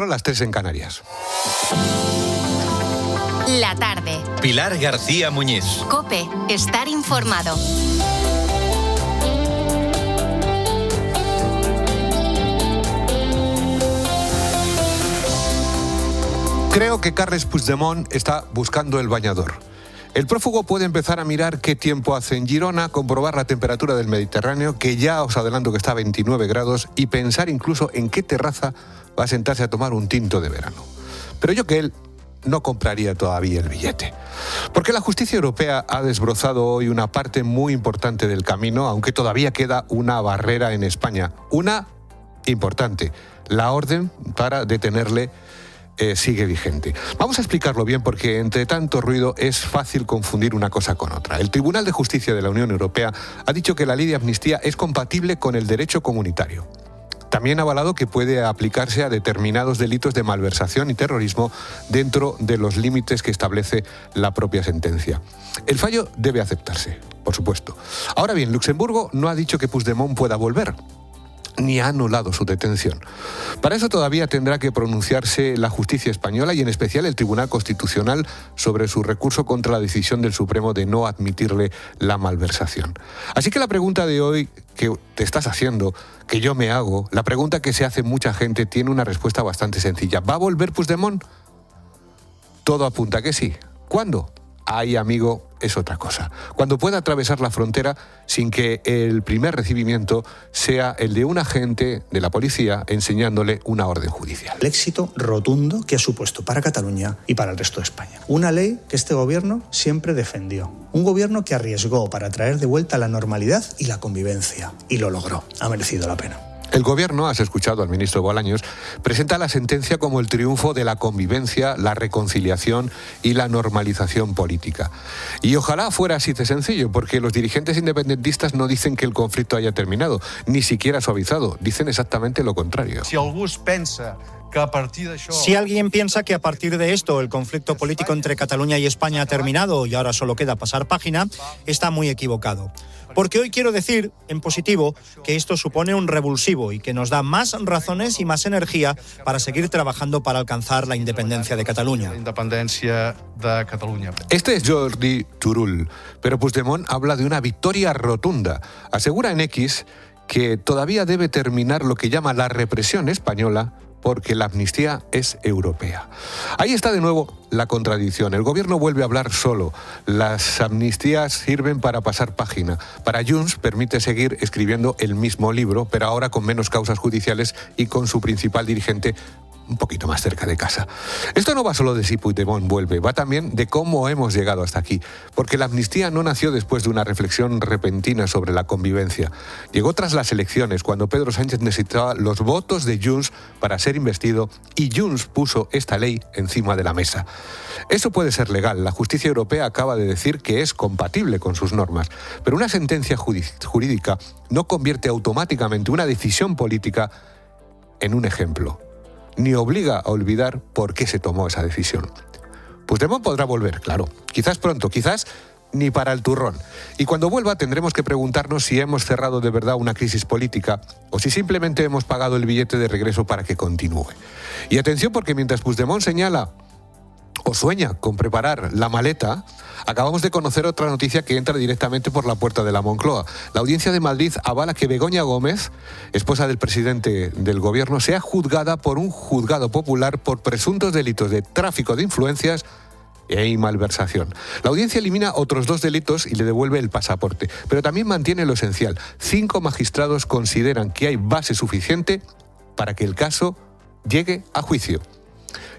4, las 3 en Canarias. La tarde. Pilar García Muñiz. COPE. Estar informado. Creo que Carles Puigdemont está buscando el bañador. El prófugo puede empezar a mirar qué tiempo hace en Girona, comprobar la temperatura del Mediterráneo, que ya os adelanto que está a 29 grados, y pensar incluso en qué terraza va a sentarse a tomar un tinto de verano. Pero yo que él no compraría todavía el billete. Porque la justicia europea ha desbrozado hoy una parte muy importante del camino, aunque todavía queda una barrera en España. Una importante, la orden para detenerle sigue vigente. Vamos a explicarlo bien porque entre tanto ruido es fácil confundir una cosa con otra. El Tribunal de Justicia de la Unión Europea ha dicho que la ley de amnistía es compatible con el derecho comunitario. También ha avalado que puede aplicarse a determinados delitos de malversación y terrorismo dentro de los límites que establece la propia sentencia. El fallo debe aceptarse, por supuesto. Ahora bien, Luxemburgo no ha dicho que Puigdemont pueda volver, ni ha anulado su detención. Para eso todavía tendrá que pronunciarse la justicia española y en especial el Tribunal Constitucional sobre su recurso contra la decisión del Supremo de no admitirle la malversación. Así que la pregunta de hoy que te estás haciendo, que yo me hago, la pregunta que se hace mucha gente tiene una respuesta bastante sencilla. ¿Va a volver Puigdemont? Todo apunta a que sí. ¿Cuándo? Ahí, amigo, es otra cosa. Cuando pueda atravesar la frontera sin que el primer recibimiento sea el de un agente de la policía enseñándole una orden judicial. El éxito rotundo que ha supuesto para Cataluña y para el resto de España. Una ley que este gobierno siempre defendió. Un gobierno que arriesgó para traer de vuelta la normalidad y la convivencia. Y lo logró. Ha merecido la pena. El gobierno, has escuchado al ministro Bolaños, presenta la sentencia como el triunfo de la convivencia, la reconciliación y la normalización política. Y ojalá fuera así de sencillo, porque los dirigentes independentistas no dicen que el conflicto haya terminado, ni siquiera suavizado, dicen exactamente lo contrario. Si alguien piensa que a partir de esto el conflicto político entre Cataluña y España ha terminado y ahora solo queda pasar página, está muy equivocado. Porque hoy quiero decir, en positivo, que esto supone un revulsivo y que nos da más razones y más energía para seguir trabajando para alcanzar la independencia de Cataluña. Este es Jordi Turull, pero Puigdemont habla de una victoria rotunda. Asegura en X que todavía debe terminar lo que llama la represión española, porque la amnistía es europea. Ahí está de nuevo la contradicción. El gobierno vuelve a hablar solo. Las amnistías sirven para pasar página. Para Junts permite seguir escribiendo el mismo libro, pero ahora con menos causas judiciales y con su principal dirigente un poquito más cerca de casa. Esto no va solo de si Puigdemont vuelve, va también de cómo hemos llegado hasta aquí, porque la amnistía no nació después de una reflexión repentina sobre la convivencia. Llegó tras las elecciones, cuando Pedro Sánchez necesitaba los votos de Junts para ser investido, y Junts puso esta ley encima de la mesa. Eso puede ser legal, la justicia europea acaba de decir que es compatible con sus normas, pero una sentencia jurídica no convierte automáticamente una decisión política en un ejemplo, ni obliga a olvidar por qué se tomó esa decisión. Puigdemont podrá volver, claro, quizás pronto, quizás ni para el turrón. Y cuando vuelva tendremos que preguntarnos si hemos cerrado de verdad una crisis política o si simplemente hemos pagado el billete de regreso para que continúe. Y atención, porque mientras Puigdemont señala o sueña con preparar la maleta, acabamos de conocer otra noticia que entra directamente por la puerta de la Moncloa. La Audiencia de Madrid avala que Begoña Gómez, esposa del presidente del gobierno, sea juzgada por un juzgado popular por presuntos delitos de tráfico de influencias y malversación. La audiencia elimina otros 2 delitos y le devuelve el pasaporte, pero también mantiene lo esencial. 5 magistrados consideran que hay base suficiente para que el caso llegue a juicio.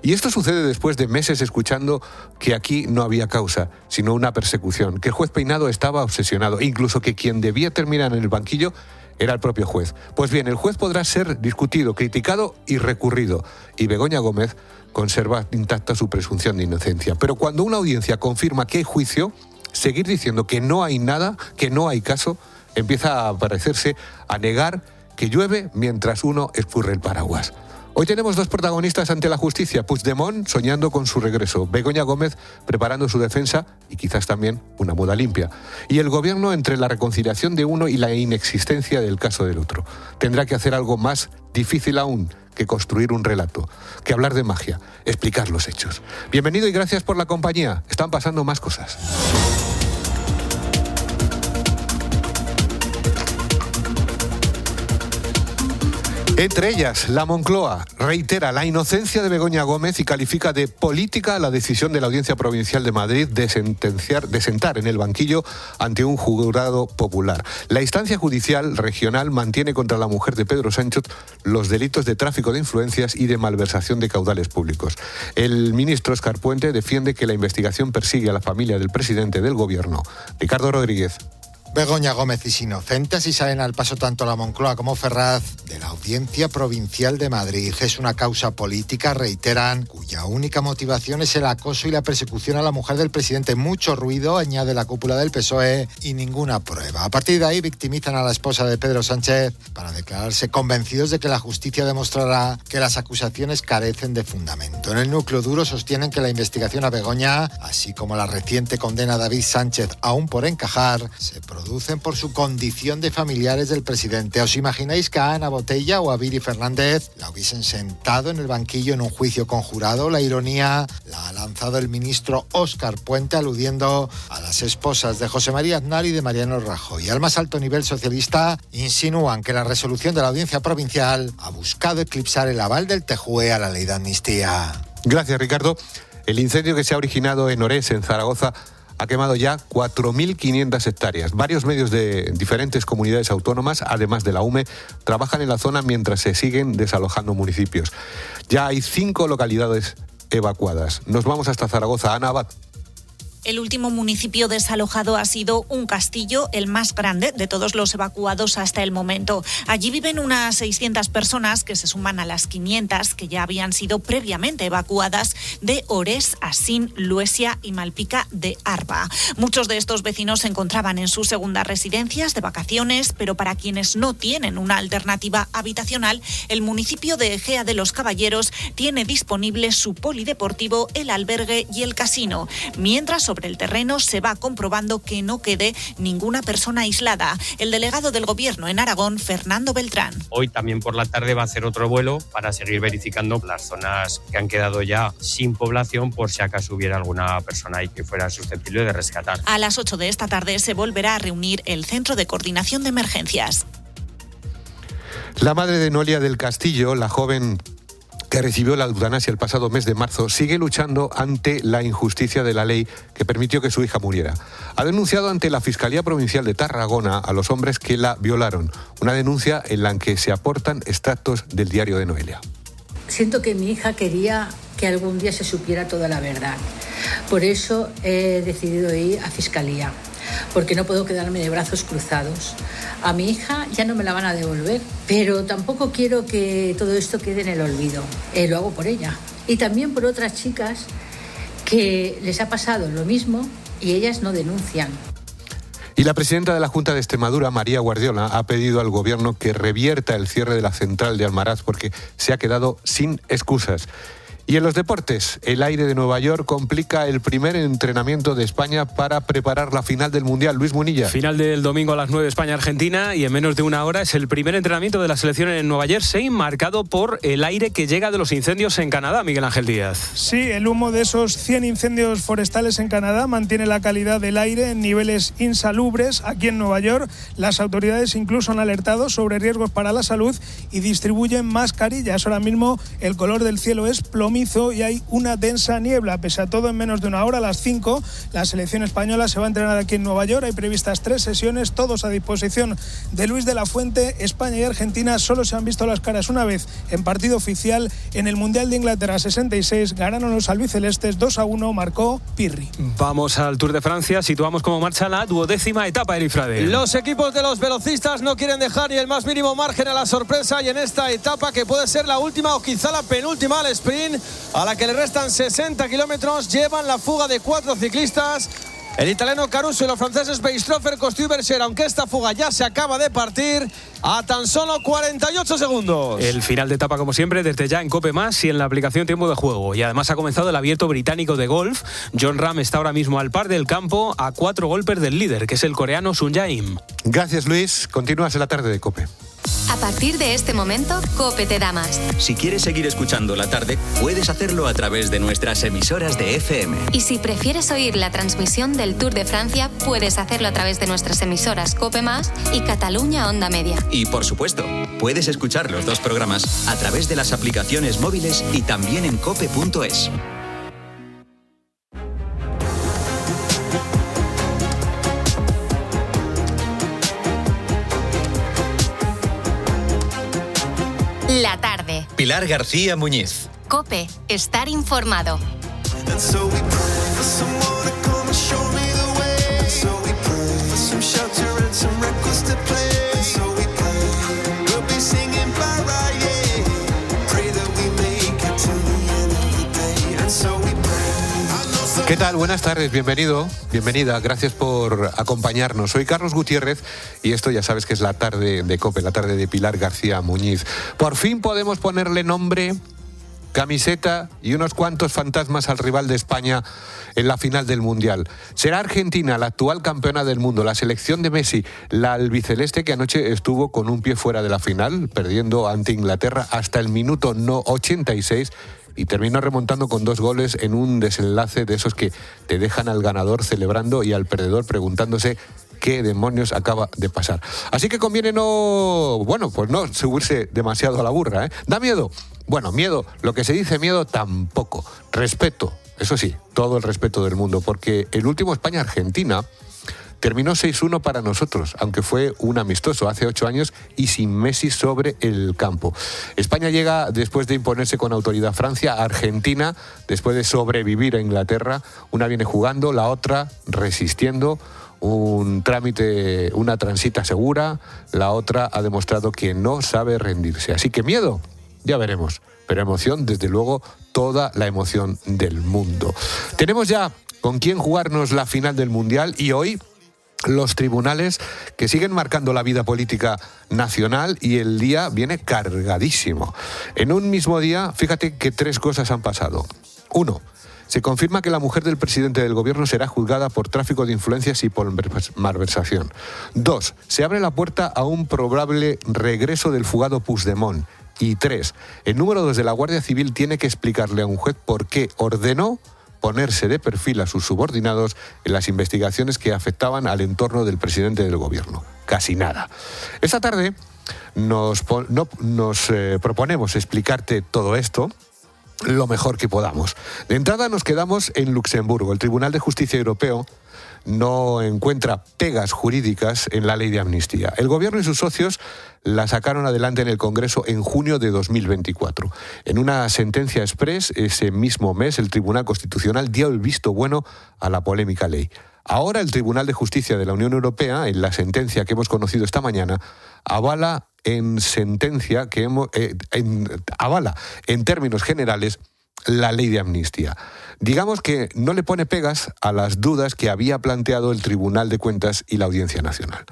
Y esto sucede después de meses escuchando que aquí no había causa, sino una persecución, que el juez Peinado estaba obsesionado, incluso que quien debía terminar en el banquillo era el propio juez. Pues bien, el juez podrá ser discutido, criticado y recurrido, y Begoña Gómez conserva intacta su presunción de inocencia. Pero cuando una audiencia confirma que hay juicio, seguir diciendo que no hay nada, que no hay caso, empieza a parecerse a negar que llueve mientras uno escurre el paraguas. Hoy tenemos 2 protagonistas ante la justicia: Puigdemont soñando con su regreso, Begoña Gómez preparando su defensa y quizás también una muda limpia. Y el gobierno entre la reconciliación de uno y la inexistencia del caso del otro. Tendrá que hacer algo más difícil aún, que construir un relato, que hablar de magia, explicar los hechos. Bienvenido y gracias por la compañía. Están pasando más cosas. Entre ellas, la Moncloa reitera la inocencia de Begoña Gómez y califica de política la decisión de la Audiencia Provincial de Madrid de sentar en el banquillo ante un jurado popular. La instancia judicial regional mantiene contra la mujer de Pedro Sánchez los delitos de tráfico de influencias y de malversación de caudales públicos. El ministro Óscar Puente defiende que la investigación persigue a la familia del presidente del Gobierno, Ricardo Rodríguez. Begoña Gómez es inocente, así salen al paso tanto la Moncloa como Ferraz de la Audiencia Provincial de Madrid. Es una causa política, reiteran, cuya única motivación es el acoso y la persecución a la mujer del presidente. Mucho ruido, añade la cúpula del PSOE, y ninguna prueba. A partir de ahí victimizan a la esposa de Pedro Sánchez para declararse convencidos de que la justicia demostrará que las acusaciones carecen de fundamento. En el núcleo duro sostienen que la investigación a Begoña, así como la reciente condena a David Sánchez aún por encajar, se producen por su condición de familiares del presidente. ¿Os imagináis que a Ana Botella o a Viri Fernández la hubiesen sentado en el banquillo en un juicio conjurado? La ironía la ha lanzado el ministro Óscar Puente, aludiendo a las esposas de José María Aznar y de Mariano Rajoy. Al más alto nivel socialista insinúan que la resolución de la Audiencia Provincial ha buscado eclipsar el aval del TJUE a la ley de amnistía. Gracias, Ricardo. El incendio que se ha originado en Orés, en Zaragoza, ha quemado ya 4.500 hectáreas. Varios medios de diferentes comunidades autónomas, además de la UME, trabajan en la zona mientras se siguen desalojando municipios. Ya hay 5 localidades evacuadas. Nos vamos hasta Zaragoza. Ana Abad. El último municipio desalojado ha sido Un Castillo, el más grande de todos los evacuados hasta el momento. Allí viven unas 600 personas que se suman a las 500 que ya habían sido previamente evacuadas de Orés, Asín, Luesia y Malpica de Arba. Muchos de estos vecinos se encontraban en sus segundas residencias de vacaciones, pero para quienes no tienen una alternativa habitacional, el municipio de Ejea de los Caballeros tiene disponible su polideportivo, el albergue y el casino. Mientras, sobre el terreno se va comprobando que no quede ninguna persona aislada. El delegado del Gobierno en Aragón, Fernando Beltrán. Hoy también por la tarde va a hacer otro vuelo para seguir verificando las zonas que han quedado ya sin población, por si acaso hubiera alguna persona ahí que fuera susceptible de rescatar. A las 8 de esta tarde se volverá a reunir el Centro de Coordinación de Emergencias. La madre de Noelia del Castillo, la joven que recibió la eutanasia el pasado mes de marzo, sigue luchando ante la injusticia de la ley que permitió que su hija muriera. Ha denunciado ante la Fiscalía Provincial de Tarragona a los hombres que la violaron. Una denuncia en la que se aportan extractos del diario de Noelia. Siento que mi hija quería que algún día se supiera toda la verdad. Por eso he decidido ir a Fiscalía, porque no puedo quedarme de brazos cruzados. A mi hija ya no me la van a devolver, pero tampoco quiero que todo esto quede en el olvido. Lo hago por ella. Y también por otras chicas que les ha pasado lo mismo y ellas no denuncian. Y la presidenta de la Junta de Extremadura, María Guardiola, ha pedido al Gobierno que revierta el cierre de la central de Almaraz porque se ha quedado sin excusas. Y en los deportes, el aire de Nueva York complica el primer entrenamiento de España para preparar la final del Mundial. Luis Munilla. Final del domingo a las 9, España-Argentina, y en menos de una hora es el primer entrenamiento de la selección en Nueva Jersey, marcado por el aire que llega de los incendios en Canadá, Miguel Ángel Díaz. Sí, el humo de esos 100 incendios forestales en Canadá mantiene la calidad del aire en niveles insalubres. Aquí en Nueva York, las autoridades incluso han alertado sobre riesgos para la salud y distribuyen mascarillas. Ahora mismo el color del cielo es plomizo y hay una densa niebla. Pese a todo, en menos de una hora, a las 5, la selección española se va a entrenar aquí en Nueva York. Hay previstas 3 sesiones, todos a disposición de Luis de la Fuente. España y Argentina solo se han visto las caras una vez en partido oficial. En el Mundial de Inglaterra 66 ganaron los albicelestes 2-1, marcó Pirri. Vamos al Tour de Francia, situamos cómo marcha la 12ª etapa, Erifrade. Los equipos de los velocistas no quieren dejar ni el más mínimo margen a la sorpresa, y en esta etapa, que puede ser la última o quizá la penúltima al sprint, a la que le restan 60 kilómetros, llevan la fuga de 4 ciclistas. El italiano Caruso y los franceses Beistroffer, Costui y Berger, aunque esta fuga ya se acaba de partir a tan solo 48 segundos. El final de etapa, como siempre, desde ya en COPE+ y en la aplicación Tiempo de Juego. Y además ha comenzado el Abierto Británico de golf. Jon Rahm está ahora mismo al par del campo, a 4 golpes del líder, que es el coreano Sun Jae-im. Gracias, Luis. Continúas en la tarde de COPE. A partir de este momento, COPE te da más. Si quieres seguir escuchando La Tarde, puedes hacerlo a través de nuestras emisoras de FM. Y si prefieres oír la transmisión del Tour de Francia, puedes hacerlo a través de nuestras emisoras COPE Más y Cataluña Onda Media. Y por supuesto, puedes escuchar los dos programas a través de las aplicaciones móviles y también en cope.es. La tarde. Pilar García Muñiz. COPE. Estar informado. ¿Qué tal? Buenas tardes, bienvenido, bienvenida, gracias por acompañarnos. Soy Carlos Gutiérrez y esto ya sabes que es la tarde de COPE, la tarde de Pilar García Muñiz. Por fin podemos ponerle nombre, camiseta y unos cuantos fantasmas al rival de España en la final del Mundial. Será Argentina, la actual campeona del mundo, la selección de Messi, la albiceleste que anoche estuvo con un pie fuera de la final, perdiendo ante Inglaterra hasta el minuto 86, y terminó remontando con 2 goles en un desenlace de esos que te dejan al ganador celebrando y al perdedor preguntándose qué demonios acaba de pasar. Así que conviene no subirse demasiado a la burra, ¿eh? ¿Da miedo? Bueno, miedo, lo que se dice miedo tampoco. Respeto, eso sí, todo el respeto del mundo, porque el último España-Argentina terminó 6-1 para nosotros, aunque fue un amistoso hace 8 años y sin Messi sobre el campo. España llega después de imponerse con autoridad Francia, Argentina después de sobrevivir a Inglaterra. Una viene jugando, la otra resistiendo. Un trámite, una transita segura, la otra ha demostrado que no sabe rendirse. Así que miedo, ya veremos. Pero emoción, desde luego, toda la emoción del mundo. Tenemos ya con quién jugarnos la final del Mundial y hoy los tribunales que siguen marcando la vida política nacional y el día viene cargadísimo. En un mismo día, fíjate que 3 cosas han pasado. 1. Se confirma que la mujer del presidente del gobierno será juzgada por tráfico de influencias y por malversación. 2. Se abre la puerta a un probable regreso del fugado Puigdemont. Y 3. El número 2 de la Guardia Civil tiene que explicarle a un juez por qué ordenó ponerse de perfil a sus subordinados en las investigaciones que afectaban al entorno del presidente del gobierno. Casi nada. Esta tarde nos proponemos explicarte todo esto lo mejor que podamos. De entrada nos quedamos en Luxemburgo. El Tribunal de Justicia Europeo no encuentra pegas jurídicas en la ley de amnistía. El gobierno y sus socios la sacaron adelante en el Congreso en junio de 2024. En una sentencia express, ese mismo mes, el Tribunal Constitucional dio el visto bueno a la polémica ley. Ahora el Tribunal de Justicia de la Unión Europea, en la sentencia que hemos conocido esta mañana, avala en términos generales la ley de amnistía. Digamos que no le pone pegas a las dudas que había planteado el Tribunal de Cuentas y la Audiencia Nacional.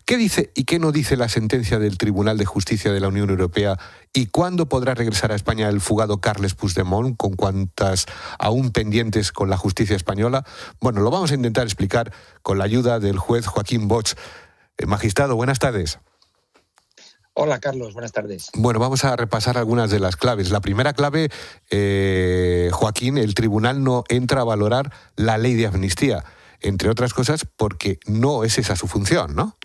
¿Qué dice y qué no dice la sentencia del Tribunal de Justicia de la Unión Europea? ¿Y cuándo podrá regresar a España el fugado Carles Puigdemont, con cuantas aún pendientes con la justicia española? Bueno, lo vamos a intentar explicar con la ayuda del juez Joaquín Bosch. Magistrado, buenas tardes. Hola, Carlos, buenas tardes. Bueno, vamos a repasar algunas de las claves. La primera clave, Joaquín, el tribunal no entra a valorar la ley de amnistía, entre otras cosas porque no es esa su función, ¿no?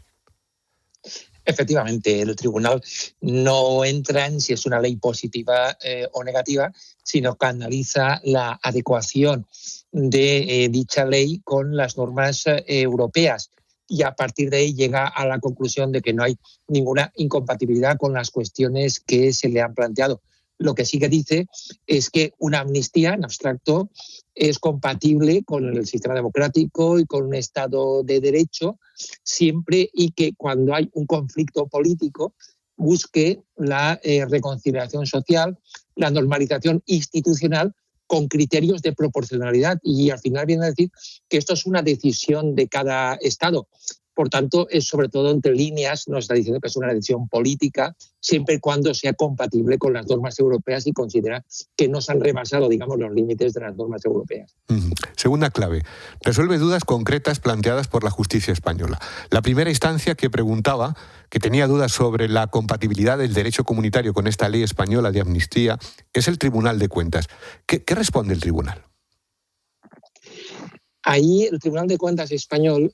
Efectivamente, el tribunal no entra en si es una ley positiva o negativa, sino que analiza la adecuación de dicha ley con las normas europeas. Y a partir de ahí llega a la conclusión de que no hay ninguna incompatibilidad con las cuestiones que se le han planteado. Lo que sí que dice es que una amnistía, en abstracto, es compatible con el sistema democrático y con un Estado de Derecho, siempre y que cuando hay un conflicto político busque la reconciliación social, la normalización institucional con criterios de proporcionalidad. Y al final viene a decir que esto es una decisión de cada Estado. Por tanto, es sobre todo entre líneas, nos está diciendo que es una decisión política, siempre y cuando sea compatible con las normas europeas y considera que no se han rebasado, digamos, los límites de las normas europeas. Segunda clave, resuelve dudas concretas planteadas por la justicia española. La primera instancia que preguntaba, que tenía dudas sobre la compatibilidad del derecho comunitario con esta ley española de amnistía, es el Tribunal de Cuentas. ¿Qué responde el tribunal? Ahí el Tribunal de Cuentas español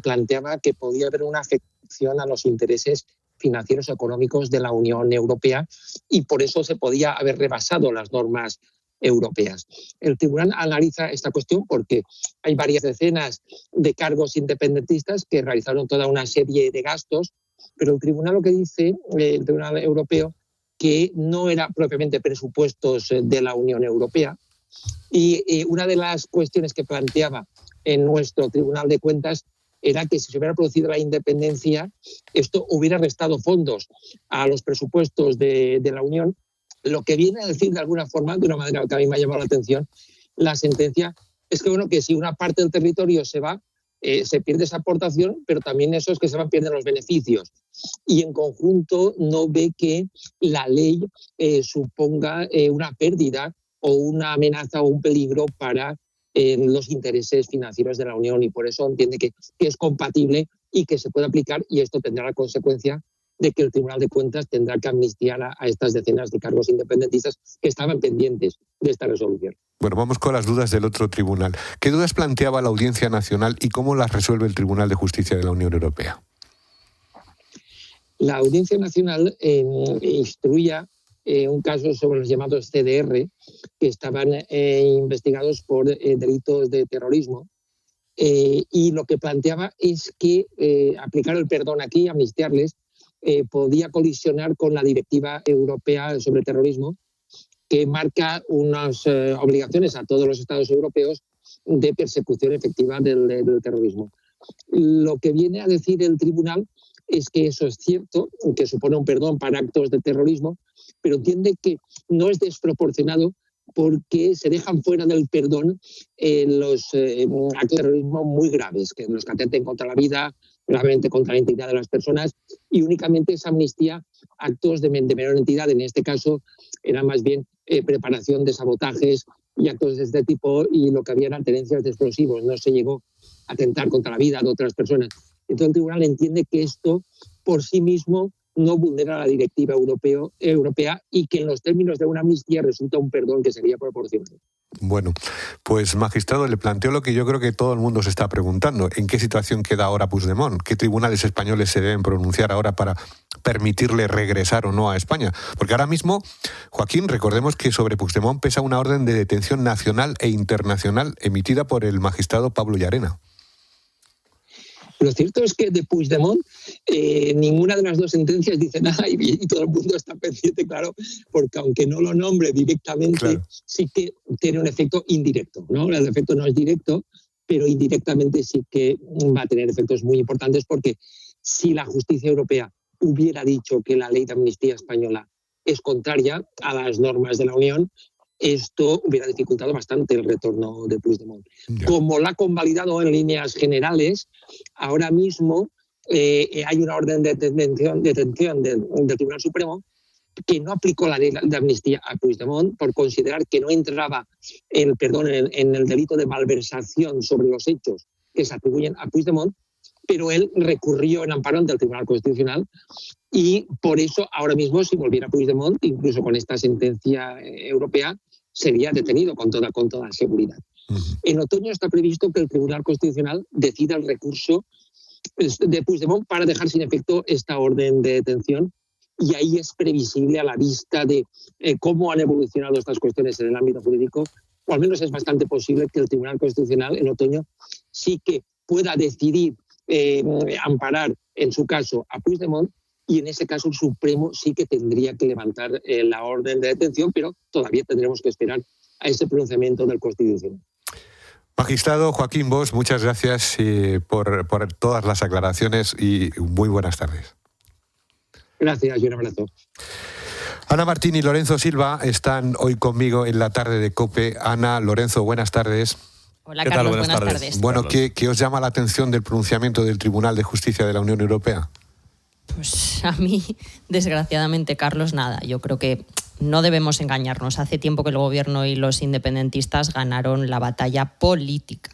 planteaba que podía haber una afección a los intereses financieros y económicos de la Unión Europea y por eso se podía haber rebasado las normas europeas. El tribunal analiza esta cuestión porque hay varias decenas de cargos independentistas que realizaron toda una serie de gastos, pero el tribunal lo que dice, el Tribunal Europeo, que no eran propiamente presupuestos de la Unión Europea. Y una de las cuestiones que planteaba en nuestro Tribunal de Cuentas era que si se hubiera producido la independencia, esto hubiera restado fondos a los presupuestos de la Unión, lo que viene a decir de alguna forma, de una manera que a mí me ha llamado la atención, la sentencia es que, bueno, que si una parte del territorio se va, se pierde esa aportación, pero también esos que se van pierden los beneficios. Y en conjunto no ve que la ley suponga una pérdida o una amenaza o un peligro para los intereses financieros de la Unión, y por eso entiende que es compatible y que se puede aplicar, y esto tendrá la consecuencia de que el Tribunal de Cuentas tendrá que amnistiar a estas decenas de cargos independentistas que estaban pendientes de esta resolución. Bueno, vamos con las dudas del otro tribunal. ¿Qué dudas planteaba la Audiencia Nacional y cómo las resuelve el Tribunal de Justicia de la Unión Europea? La Audiencia Nacional instruía un caso sobre los llamados CDR, que estaban investigados por delitos de terrorismo, y lo que planteaba es que aplicar el perdón aquí, amnistiarles, podía colisionar con la Directiva Europea sobre Terrorismo, que marca unas obligaciones a todos los Estados europeos de persecución efectiva del terrorismo. Lo que viene a decir el tribunal es que eso es cierto, que supone un perdón para actos de terrorismo, pero entiende que no es desproporcionado porque se dejan fuera del perdón los actos de terrorismo muy graves, que los que atenten contra la vida, gravemente contra la integridad de las personas, y únicamente es amnistía actos de menor entidad. En este caso era más bien preparación de sabotajes y actos de este tipo, y lo que había eran tenencias de explosivos. No se llegó a atentar contra la vida de otras personas. Entonces el tribunal entiende que esto por sí mismo no vulnera la directiva europea y que en los términos de una amnistía resulta un perdón que sería proporcional. Bueno, pues magistrado, le planteo lo que yo creo que todo el mundo se está preguntando. ¿En qué situación queda ahora Puigdemont? ¿Qué tribunales españoles se deben pronunciar ahora para permitirle regresar o no a España? Porque ahora mismo, Joaquín, recordemos que sobre Puigdemont pesa una orden de detención nacional e internacional emitida por el magistrado Pablo Llarena. Lo cierto es que de Puigdemont ninguna de las dos sentencias dice nada y todo el mundo está pendiente, claro, porque aunque no lo nombre directamente, claro, sí que tiene un efecto indirecto, ¿no? El efecto no es directo, pero indirectamente sí que va a tener efectos muy importantes, porque si la justicia europea hubiera dicho que la ley de amnistía española es contraria a las normas de la Unión, esto hubiera dificultado bastante el retorno de Puigdemont. Como la ha convalidado en líneas generales, ahora mismo hay una orden de detención del Tribunal Supremo que no aplicó la ley de amnistía a Puigdemont por considerar que no entraba en el delito de malversación sobre los hechos que se atribuyen a Puigdemont, pero él recurrió en amparo ante el Tribunal Constitucional y por eso ahora mismo, si volviera Puigdemont, incluso con esta sentencia europea, sería detenido con toda seguridad. En otoño está previsto que el Tribunal Constitucional decida el recurso de Puigdemont para dejar sin efecto esta orden de detención, y ahí es previsible, a la vista de cómo han evolucionado estas cuestiones en el ámbito jurídico, o al menos es bastante posible que el Tribunal Constitucional en otoño sí que pueda decidir amparar en su caso a Puigdemont, y en ese caso el Supremo sí que tendría que levantar la orden de detención, pero todavía tendremos que esperar a ese pronunciamiento del Constitucional. Magistrado Joaquín Bosch, muchas gracias por todas las aclaraciones y muy buenas tardes. Gracias y un abrazo. Ana Martín y Lorenzo Silva están hoy conmigo en la tarde de COPE. Ana, Lorenzo, buenas tardes. Hola, Carlos, buenas tardes. Bueno, ¿qué os llama la atención del pronunciamiento del Tribunal de Justicia de la Unión Europea? Pues a mí, desgraciadamente, Carlos, nada. Yo creo que no debemos engañarnos. Hace tiempo que el Gobierno y los independentistas ganaron la batalla política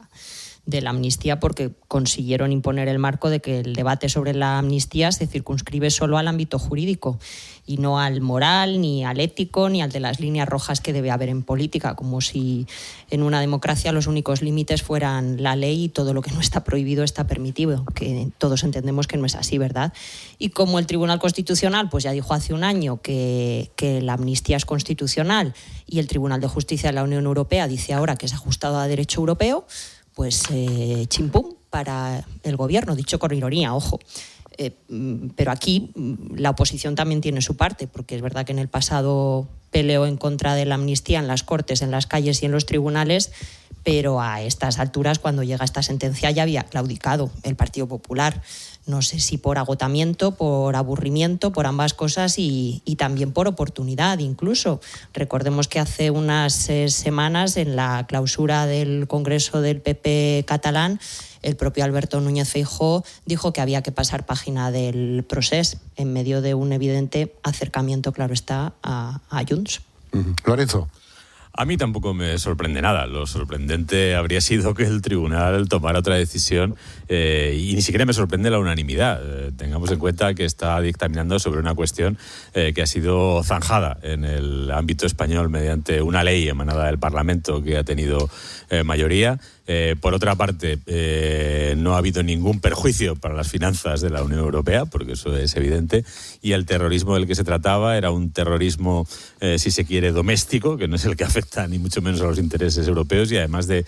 de la amnistía porque consiguieron imponer el marco de que el debate sobre la amnistía se circunscribe solo al ámbito jurídico y no al moral, ni al ético, ni al de las líneas rojas que debe haber en política, como si en una democracia los únicos límites fueran la ley y todo lo que no está prohibido está permitido, que todos entendemos que no es así, ¿verdad? Y como el Tribunal Constitucional pues ya dijo hace un año que la amnistía es constitucional y el Tribunal de Justicia de la Unión Europea dice ahora que es ajustado a derecho europeo, pues chimpum para el Gobierno, dicho con ironía, ojo. Pero aquí la oposición también tiene su parte, porque es verdad que en el pasado peleó en contra de la amnistía en las Cortes, en las calles y en los tribunales, pero a estas alturas, cuando llega esta sentencia, ya había claudicado el Partido Popular. No sé si por agotamiento, por aburrimiento, por ambas cosas y también por oportunidad incluso. Recordemos que hace unas semanas, en la clausura del Congreso del PP catalán, el propio Alberto Núñez Feijóo dijo que había que pasar página del procés en medio de un evidente acercamiento, claro está, a Junts. Lorenzo. A mí tampoco me sorprende nada. Lo sorprendente habría sido que el tribunal tomara otra decisión y ni siquiera me sorprende la unanimidad. Tengamos en cuenta que está dictaminando sobre una cuestión que ha sido zanjada en el ámbito español mediante una ley emanada del Parlamento que ha tenido mayoría. Por otra parte, no ha habido ningún perjuicio para las finanzas de la Unión Europea, porque eso es evidente, y el terrorismo del que se trataba era un terrorismo, si se quiere, doméstico, que no es el que afecta ni mucho menos a los intereses europeos, y además de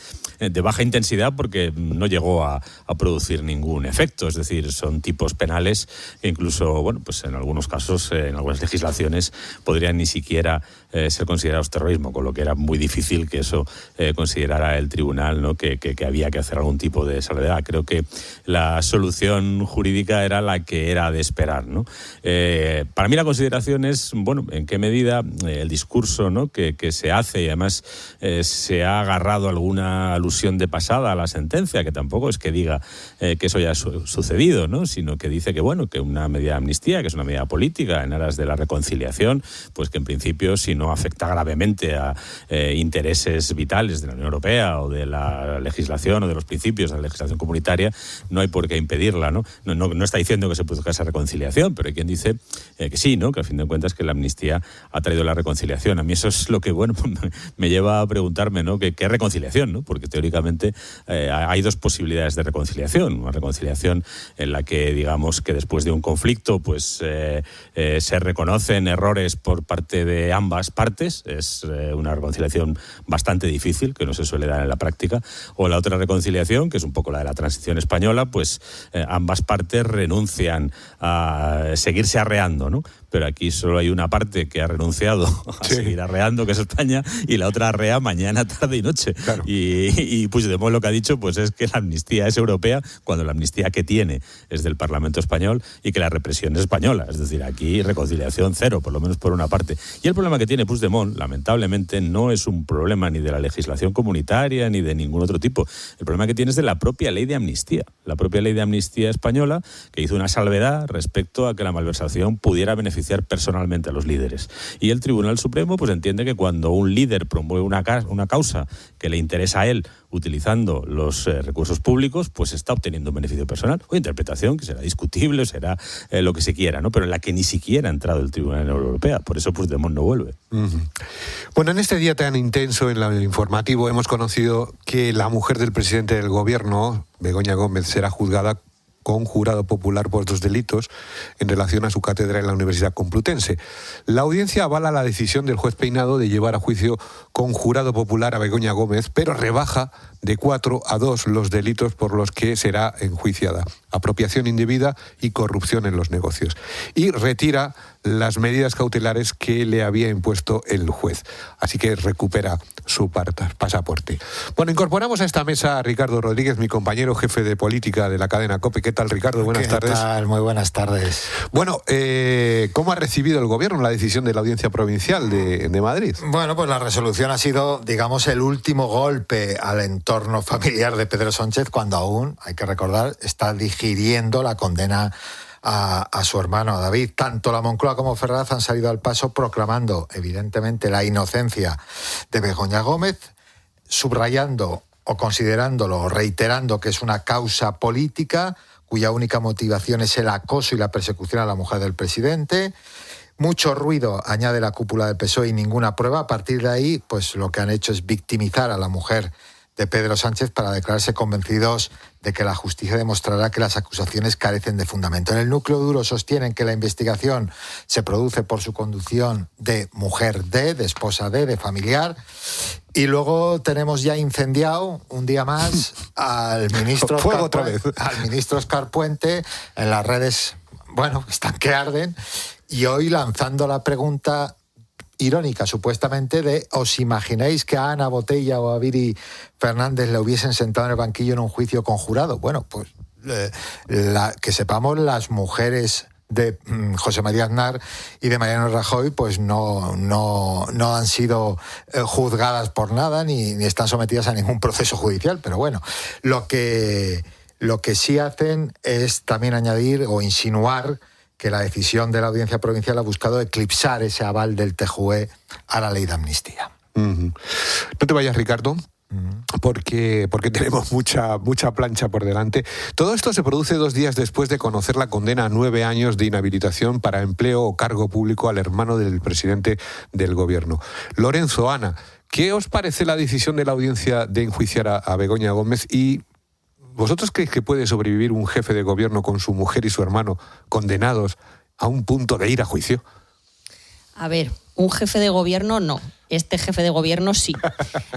baja intensidad porque no llegó a producir ningún efecto. Es decir, son tipos penales que incluso, bueno, pues en algunos casos, en algunas legislaciones, podrían ni siquiera ser considerados terrorismo, con lo que era muy difícil que eso considerara el tribunal, ¿no?, que había que hacer algún tipo de salvedad. Creo que la solución jurídica era la que era de esperar, ¿no? Para mí la consideración es, bueno, en qué medida el discurso, ¿no?, que se hace, y además se ha agarrado alguna alusión de pasada a la sentencia, que tampoco es que diga que eso ya ha sucedido, ¿no?, sino que dice que, bueno, que una medida de amnistía, que es una medida política en aras de la reconciliación, pues que en principio, si no afecta gravemente a intereses vitales de la Unión Europea o de la legislación o de los principios de la legislación comunitaria, no hay por qué impedirla, ¿no? No está diciendo que se produzca esa reconciliación, pero hay quien dice que sí, ¿no?, que a fin de cuentas que la amnistía ha traído la reconciliación. A mí eso es lo que, bueno, me lleva a preguntarme, ¿no?, ¿qué reconciliación?, ¿no? Porque teóricamente hay dos posibilidades de reconciliación. Una reconciliación en la que, digamos, que después de un conflicto pues se reconocen errores por parte de ambas partes. Es una reconciliación bastante difícil, que no se suele dar en la práctica. O la otra reconciliación, que es un poco la de la transición española, pues ambas partes renuncian a seguirse arreando, ¿no? Pero aquí solo hay una parte que ha renunciado a seguir arreando, que es España, y la otra arrea mañana, tarde y noche. Claro. Y Puigdemont lo que ha dicho pues es que la amnistía es europea, cuando la amnistía que tiene es del Parlamento español y que la represión es española. Es decir, aquí reconciliación cero, por lo menos por una parte. Y el problema que tiene Puigdemont, lamentablemente, no es un problema ni de la legislación comunitaria ni de ningún otro tipo. El problema que tiene es de la propia ley de amnistía. La propia ley de amnistía española, que hizo una salvedad respecto a que la malversación pudiera beneficiar personalmente a los líderes. Y el Tribunal Supremo pues entiende que cuando un líder promueve una causa que le interesa a él utilizando los recursos públicos, pues está obteniendo un beneficio personal o interpretación que será discutible, será lo que se quiera, ¿no? Pero en la que ni siquiera ha entrado el Tribunal Europeo. Por eso Puigdemont no vuelve. Bueno, en este día tan intenso en el informativo hemos conocido que la mujer del presidente del gobierno, Begoña Gómez, será juzgada con jurado popular por 2 delitos en relación a su cátedra en la Universidad Complutense. La audiencia avala la decisión del juez Peinado de llevar a juicio con jurado popular a Begoña Gómez, pero rebaja de 4 a 2 los delitos por los que será enjuiciada. apropiación indebida y corrupción en los negocios. Y retira las medidas cautelares que le había impuesto el juez. Así que recupera su pasaporte. Bueno, incorporamos a esta mesa a Ricardo Rodríguez, mi compañero jefe de política de la cadena COPE. ¿Qué tal, Ricardo? Buenas tardes. ¿Qué tal? Muy buenas tardes. Bueno, ¿cómo ha recibido el gobierno la decisión de la Audiencia Provincial de Madrid? Bueno, pues la resolución ha sido, digamos, el último golpe al entorno familiar de Pedro Sánchez, cuando aún, hay que recordar, está digiriendo la condena a su hermano, a David. Tanto la Moncloa como Ferraz han salido al paso proclamando, evidentemente, la inocencia de Begoña Gómez, subrayando o considerándolo o reiterando que es una causa política cuya única motivación es el acoso y la persecución a la mujer del presidente. Mucho ruido añade la cúpula del PSOE y ninguna prueba. A partir de ahí, pues lo que han hecho es victimizar a la mujer de Pedro Sánchez para declararse convencidos de que la justicia demostrará que las acusaciones carecen de fundamento. En el núcleo duro sostienen que la investigación se produce por su conducción de mujer de esposa de familiar. Y luego tenemos ya incendiado un día más al ministro Óscar Puente en las redes, bueno, están que arden, y hoy lanzando la pregunta irónica, supuestamente, de ¿os imagináis que a Ana Botella o a Viri Fernández le hubiesen sentado en el banquillo en un juicio conjurado? Bueno, pues que sepamos, las mujeres de José María Aznar y de Mariano Rajoy pues no han sido juzgadas por nada ni están sometidas a ningún proceso judicial, pero bueno, lo que sí hacen es también añadir o insinuar que la decisión de la Audiencia Provincial ha buscado eclipsar ese aval del TJUE a la ley de amnistía. No te vayas, Ricardo, porque tenemos mucha plancha por delante. Todo esto se produce 2 días después de conocer la condena a 9 años de inhabilitación para empleo o cargo público al hermano del presidente del gobierno. Lorenzo, Ana, ¿qué os parece la decisión de la audiencia de enjuiciar a Begoña Gómez? Y ¿vosotros creéis que puede sobrevivir un jefe de gobierno con su mujer y su hermano condenados a un punto de ir a juicio? A ver, un jefe de gobierno no. Este jefe de gobierno sí.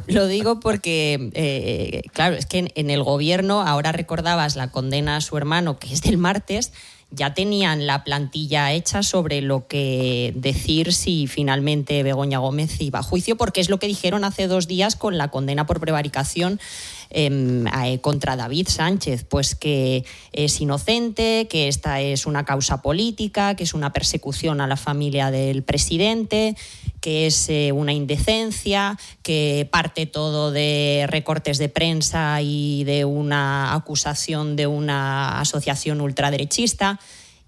Lo digo porque, claro, es que en el gobierno, ahora recordabas la condena a su hermano, que es del martes, ya tenían la plantilla hecha sobre lo que decir si finalmente Begoña Gómez iba a juicio, porque es lo que dijeron hace 2 días con la condena por prevaricación contra David Sánchez, pues que es inocente, que esta es una causa política, que es una persecución a la familia del presidente, que es una indecencia, que parte todo de recortes de prensa y de una acusación de una asociación ultraderechista.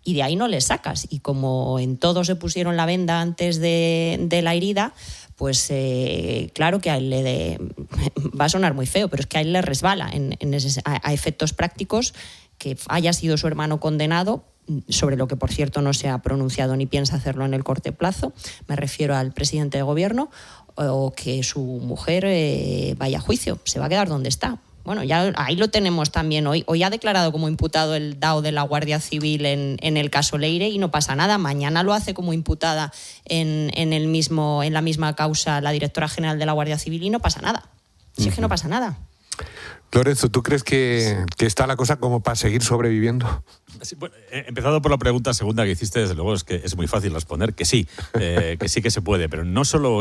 Y de ahí no le sacas. Y como en todo se pusieron la venda antes de la herida, pues claro que a él va a sonar muy feo, pero es que a él le resbala a efectos prácticos que haya sido su hermano condenado, sobre lo que, por cierto, no se ha pronunciado ni piensa hacerlo en el corto plazo, me refiero al presidente de gobierno, o que su mujer vaya a juicio, se va a quedar donde está. Bueno, ya ahí lo tenemos también hoy. Hoy ha declarado como imputado el DAO de la Guardia Civil en el caso Leire y no pasa nada. Mañana lo hace como imputada en la misma causa la directora general de la Guardia Civil y no pasa nada. Si es que no pasa nada. Lorenzo, ¿tú crees que está la cosa como para seguir sobreviviendo? Sí, bueno, empezado por la pregunta segunda que hiciste, desde luego es que es muy fácil responder que sí que se puede, pero no solo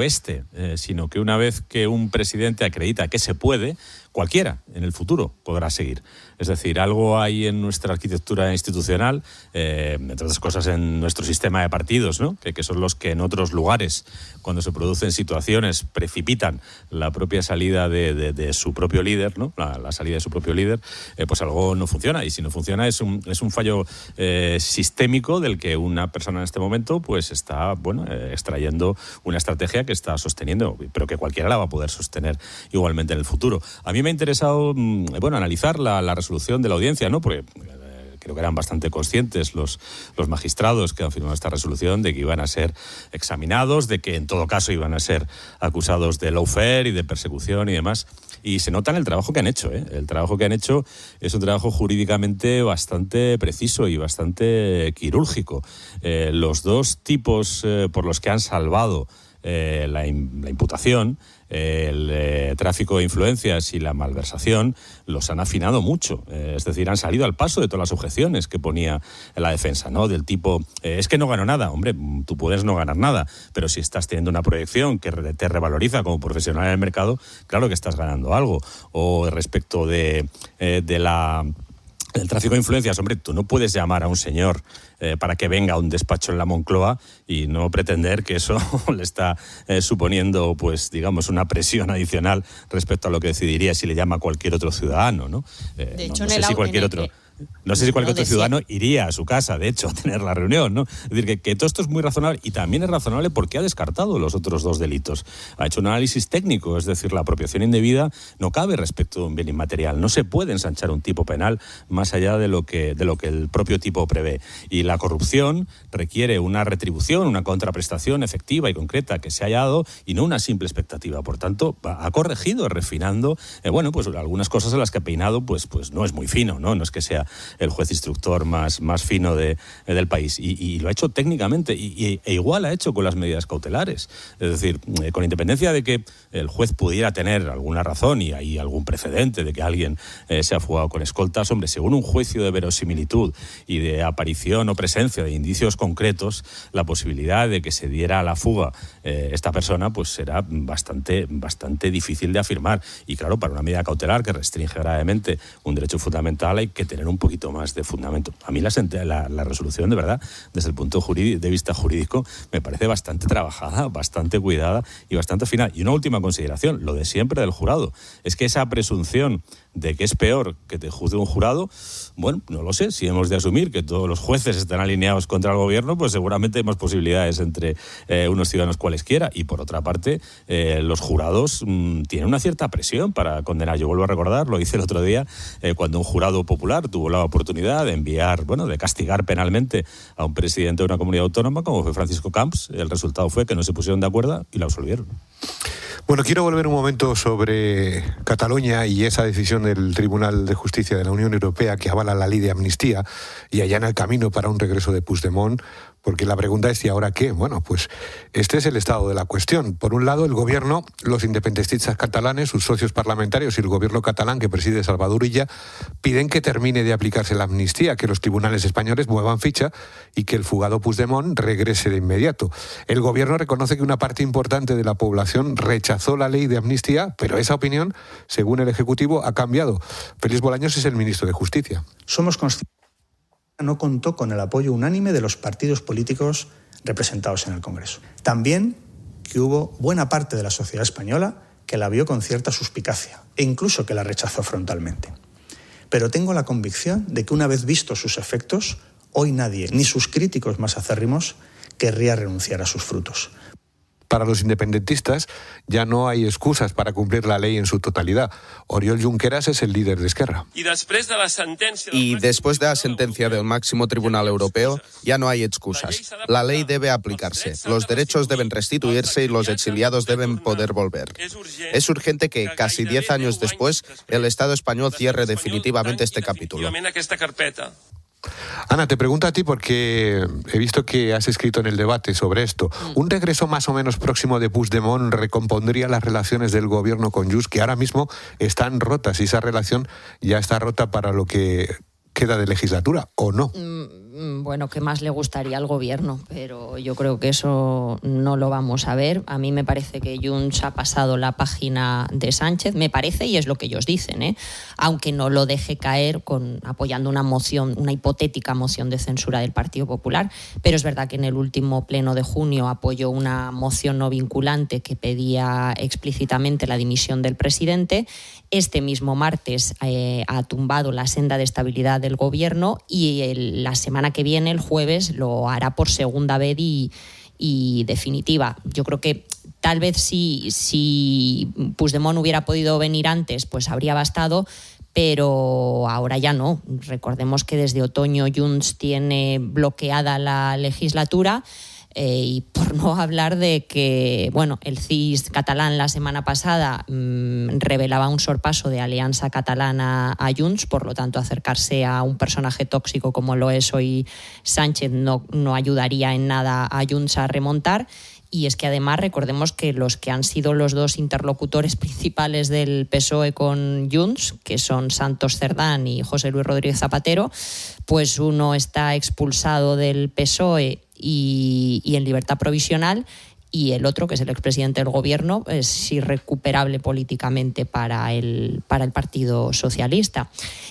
sino que una vez que un presidente acredita que se puede, cualquiera en el futuro podrá seguir. Es decir, algo hay en nuestra arquitectura institucional, entre otras cosas en nuestro sistema de partidos, ¿no? que son los que en otros lugares, cuando se producen situaciones, precipitan la propia salida de su propio líder, ¿no? la salida de su propio líder, pues algo no funciona. Y si no funciona es un fallo sistémico del que una persona en este momento pues está extrayendo una estrategia que está sosteniendo, pero que cualquiera la va a poder sostener igualmente en el futuro. A mí me ha interesado analizar la resolución de la audiencia, ¿no? Porque creo que eran bastante conscientes los magistrados que han firmado esta resolución de que iban a ser examinados, de que en todo caso iban a ser acusados de lawfare y de persecución y demás. Y se nota en el trabajo que han hecho, ¿eh? El trabajo que han hecho es un trabajo jurídicamente bastante preciso y bastante quirúrgico. Los 2 tipos por los que han salvado la imputación, el tráfico de influencias y la malversación los han afinado mucho. Es decir, han salido al paso de todas las objeciones que ponía la defensa, ¿no? Del tipo, es que no gano nada. Hombre, tú puedes no ganar nada, pero si estás teniendo una proyección que te revaloriza como profesional en el mercado, claro que estás ganando algo. O respecto del tráfico de influencias, hombre, tú no puedes llamar a un señor para que venga a un despacho en la Moncloa y no pretender que eso le está suponiendo, pues, digamos, una presión adicional respecto a lo que decidiría si le llama a cualquier otro ciudadano, ¿no? De hecho, no sé si cualquier otro... No sé si cualquier otro ciudadano iría a su casa, de hecho, a tener la reunión, ¿no? Es decir, que todo esto es muy razonable, y también es razonable porque ha descartado los otros dos delitos. Ha hecho un análisis técnico, es decir, la apropiación indebida no cabe respecto de un bien inmaterial. No se puede ensanchar un tipo penal más allá de lo que el propio tipo prevé. Y la corrupción requiere una retribución, una contraprestación efectiva y concreta que se haya dado, y no una simple expectativa. Por tanto, ha corregido, refinando, pues algunas cosas en las que ha peinado, pues no es muy fino, ¿no? No es que sea el juez instructor más fino del país, y lo ha hecho técnicamente, e igual ha hecho con las medidas cautelares. Es decir, con independencia de que el juez pudiera tener alguna razón y hay algún precedente de que alguien se ha fugado con escoltas, hombre, según un juicio de verosimilitud y de aparición o presencia de indicios concretos, la posibilidad de que se diera a la fuga esta persona, pues será bastante difícil de afirmar. Y claro, para una medida cautelar que restringe gravemente un derecho fundamental hay que tener un poquito más de fundamento. A mí la resolución, de verdad, desde el punto de vista jurídico, me parece bastante trabajada, bastante cuidada y bastante final. Y una última consideración, lo de siempre del jurado. Es que esa presunción de que es peor que te juzgue un jurado, bueno, no lo sé. Si hemos de asumir que todos los jueces están alineados contra el gobierno, pues seguramente hay más posibilidades entre unos ciudadanos cualesquiera. Y por otra parte, los jurados tienen una cierta presión para condenar. Yo vuelvo a recordar, lo hice el otro día, cuando un jurado popular tuvo la oportunidad de de castigar penalmente a un presidente de una comunidad autónoma, como fue Francisco Camps. El resultado fue que no se pusieron de acuerdo y lo absolvieron. Bueno, quiero volver un momento sobre Cataluña y esa decisión del Tribunal de Justicia de la Unión Europea que avala la ley de amnistía y allana el camino para un regreso de Puigdemont, porque la pregunta es ¿y ahora qué? Bueno, pues este es el estado de la cuestión. Por un lado, el gobierno, los independentistas catalanes, sus socios parlamentarios y el gobierno catalán que preside Salvador Illa piden que termine de aplicarse la amnistía, que los tribunales españoles muevan ficha y que el fugado Puigdemont regrese de inmediato. El gobierno reconoce que una parte importante de la población rechazó la ley de amnistía, pero esa opinión, según el Ejecutivo, ha cambiado. Félix Bolaños es el ministro de Justicia. Somos conscientes que no contó con el apoyo unánime de los partidos políticos representados en el Congreso. También que hubo buena parte de la sociedad española que la vio con cierta suspicacia e incluso que la rechazó frontalmente. Pero tengo la convicción de que una vez vistos sus efectos, hoy nadie, ni sus críticos más acérrimos, querría renunciar a sus frutos. Para los independentistas ya no hay excusas para cumplir la ley en su totalidad. Oriol Junqueras es el líder de Esquerra. Y después de la sentencia del máximo tribunal europeo, ya no hay excusas. La ley debe aplicarse, los derechos deben restituirse y los exiliados deben poder volver. Es urgente que, casi 10 años después, el Estado español cierre definitivamente este capítulo. Ana, te pregunto a ti porque he visto que has escrito en el debate sobre esto. ¿Un regreso más o menos próximo de Puigdemont recompondría las relaciones del gobierno con Junts, que ahora mismo están rotas, y esa relación ya está rota para lo que queda de legislatura, o no? Bueno, ¿qué más le gustaría al gobierno? Pero yo creo que eso no lo vamos a ver. A mí me parece que Junts ha pasado la página de Sánchez, me parece, y es lo que ellos dicen, aunque no lo deje caer apoyando una moción, una hipotética moción de censura del Partido Popular. Pero es verdad que en el último pleno de junio apoyó una moción no vinculante que pedía explícitamente la dimisión del presidente. Este mismo martes ha tumbado la senda de estabilidad del gobierno y la semana que viene, el jueves, lo hará por segunda vez y definitiva. Yo creo que tal vez si Puigdemont hubiera podido venir antes, pues habría bastado, pero ahora ya no. Recordemos que desde otoño Junts tiene bloqueada la legislatura. Y por no hablar de que, el CIS catalán la semana pasada revelaba un sorpaso de Alianza Catalana a Junts, por lo tanto acercarse a un personaje tóxico como lo es hoy Sánchez no ayudaría en nada a Junts a remontar. Y es que además recordemos que los que han sido los dos interlocutores principales del PSOE con Junts, que son Santos Cerdán y José Luis Rodríguez Zapatero, pues uno está expulsado del PSOE y en libertad provisional, y el otro, que es el expresidente del gobierno, es irrecuperable políticamente para el Partido Socialista.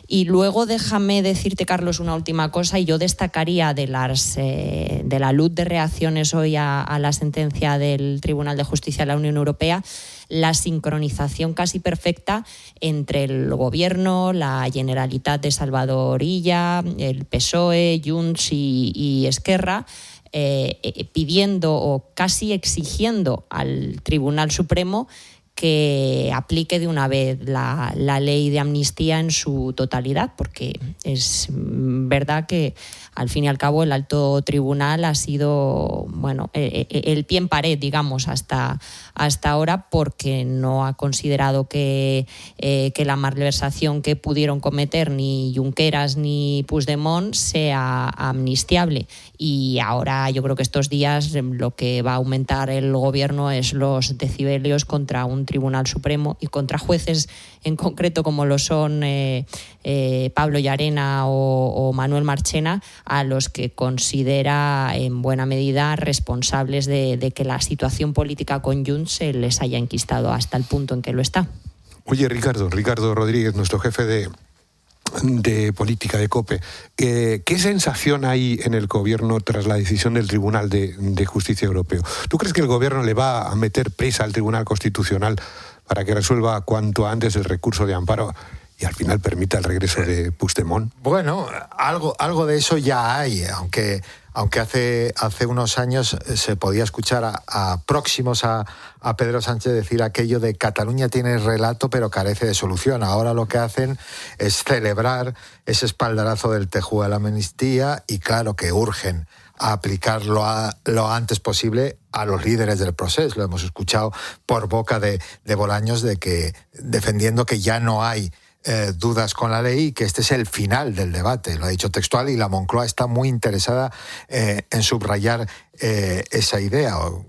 Y luego déjame decirte, Carlos, una última cosa, y yo destacaría de la luz de reacciones hoy a la sentencia del Tribunal de Justicia de la Unión Europea, la sincronización casi perfecta entre el gobierno, la Generalitat de Salvador Illa, el PSOE, Junts y Esquerra, pidiendo o casi exigiendo al Tribunal Supremo que aplique de una vez la ley de amnistía en su totalidad, porque es verdad que al fin y al cabo el alto tribunal ha sido, bueno, el pie en pared, digamos, hasta ahora, porque no ha considerado que la malversación que pudieron cometer ni Junqueras ni Puigdemont sea amnistiable. Y ahora yo creo que estos días lo que va a aumentar el gobierno es los decibelios contra un Tribunal Supremo y contra jueces en concreto como lo son Pablo Llarena o Manuel Marchena, a los que considera en buena medida responsables de que la situación política con Junts se les haya enquistado hasta el punto en que lo está. Oye, Ricardo Rodríguez, nuestro jefe de política de COPE, ¿qué sensación hay en el gobierno tras la decisión del Tribunal de Justicia Europeo? ¿Tú crees que el gobierno le va a meter presa al Tribunal Constitucional para que resuelva cuanto antes el recurso de amparo y al final permita el regreso de Puigdemont? Bueno, algo de eso ya hay, aunque hace unos años se podía escuchar a próximos a Pedro Sánchez decir aquello de Cataluña tiene relato pero carece de solución. Ahora lo que hacen es celebrar ese espaldarazo del tejú de la amnistía y claro que urgen a aplicarlo lo antes posible a los líderes del proceso. Lo hemos escuchado por boca de Bolaños defendiendo que ya no hay dudas con la ley y que este es el final del debate. Lo ha dicho textual y la Moncloa está muy interesada en subrayar esa idea, o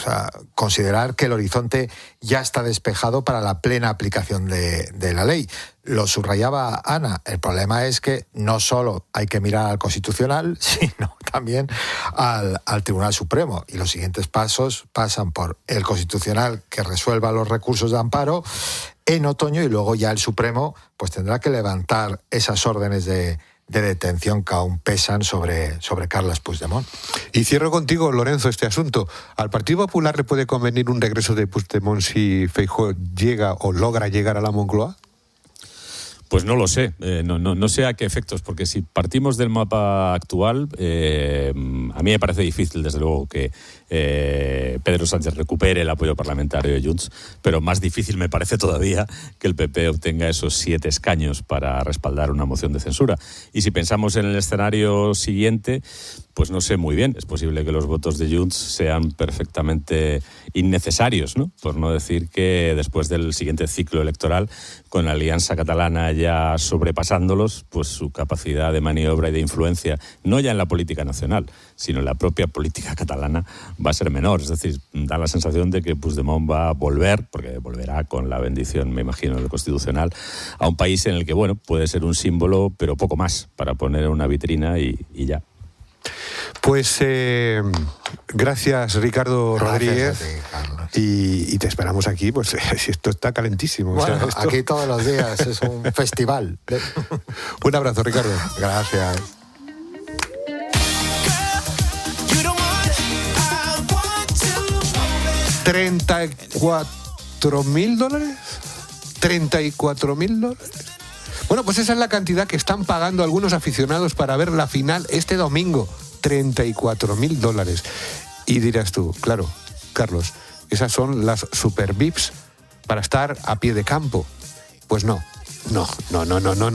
sea, considerar que el horizonte ya está despejado para la plena aplicación de la ley. Lo subrayaba Ana, el problema es que no solo hay que mirar al Constitucional, sino también al Tribunal Supremo. Y los siguientes pasos pasan por el Constitucional, que resuelva los recursos de amparo en otoño, y luego ya el Supremo pues tendrá que levantar esas órdenes de detención que aún pesan sobre Carles Puigdemont. Y cierro contigo, Lorenzo, este asunto. ¿Al Partido Popular le puede convenir un regreso de Puigdemont si Feijóo llega o logra llegar a la Moncloa? Pues no lo sé, no sé a qué efectos, porque si partimos del mapa actual, a mí me parece difícil, desde luego, que Pedro Sánchez recupere el apoyo parlamentario de Junts, pero más difícil me parece todavía que el PP obtenga esos 7 escaños para respaldar una moción de censura. Y si pensamos en el escenario siguiente, pues no sé muy bien, es posible que los votos de Junts sean perfectamente innecesarios, ¿no? Por no decir que después del siguiente ciclo electoral, con la Alianza Catalana ya sobrepasándolos, pues su capacidad de maniobra y de influencia, no ya en la política nacional, sino en la propia política catalana, va a ser menor. Es decir, da la sensación de que Puigdemont va a volver, porque volverá con la bendición, me imagino, del Constitucional, a un país en el que, bueno, puede ser un símbolo, pero poco más, para poner una vitrina y ya. Pues gracias, Ricardo Rodríguez. Gracias a ti, Carlos. Y te esperamos aquí, pues si esto está calentísimo. Bueno, o sea, esto... aquí todos los días es un festival. Un abrazo, Ricardo. Gracias. $34.000. $34.000. Bueno, pues esa es la cantidad que están pagando algunos aficionados para ver la final este domingo. $34.000. Y dirás tú, claro, Carlos, esas son las super VIPs para estar a pie de campo. Pues no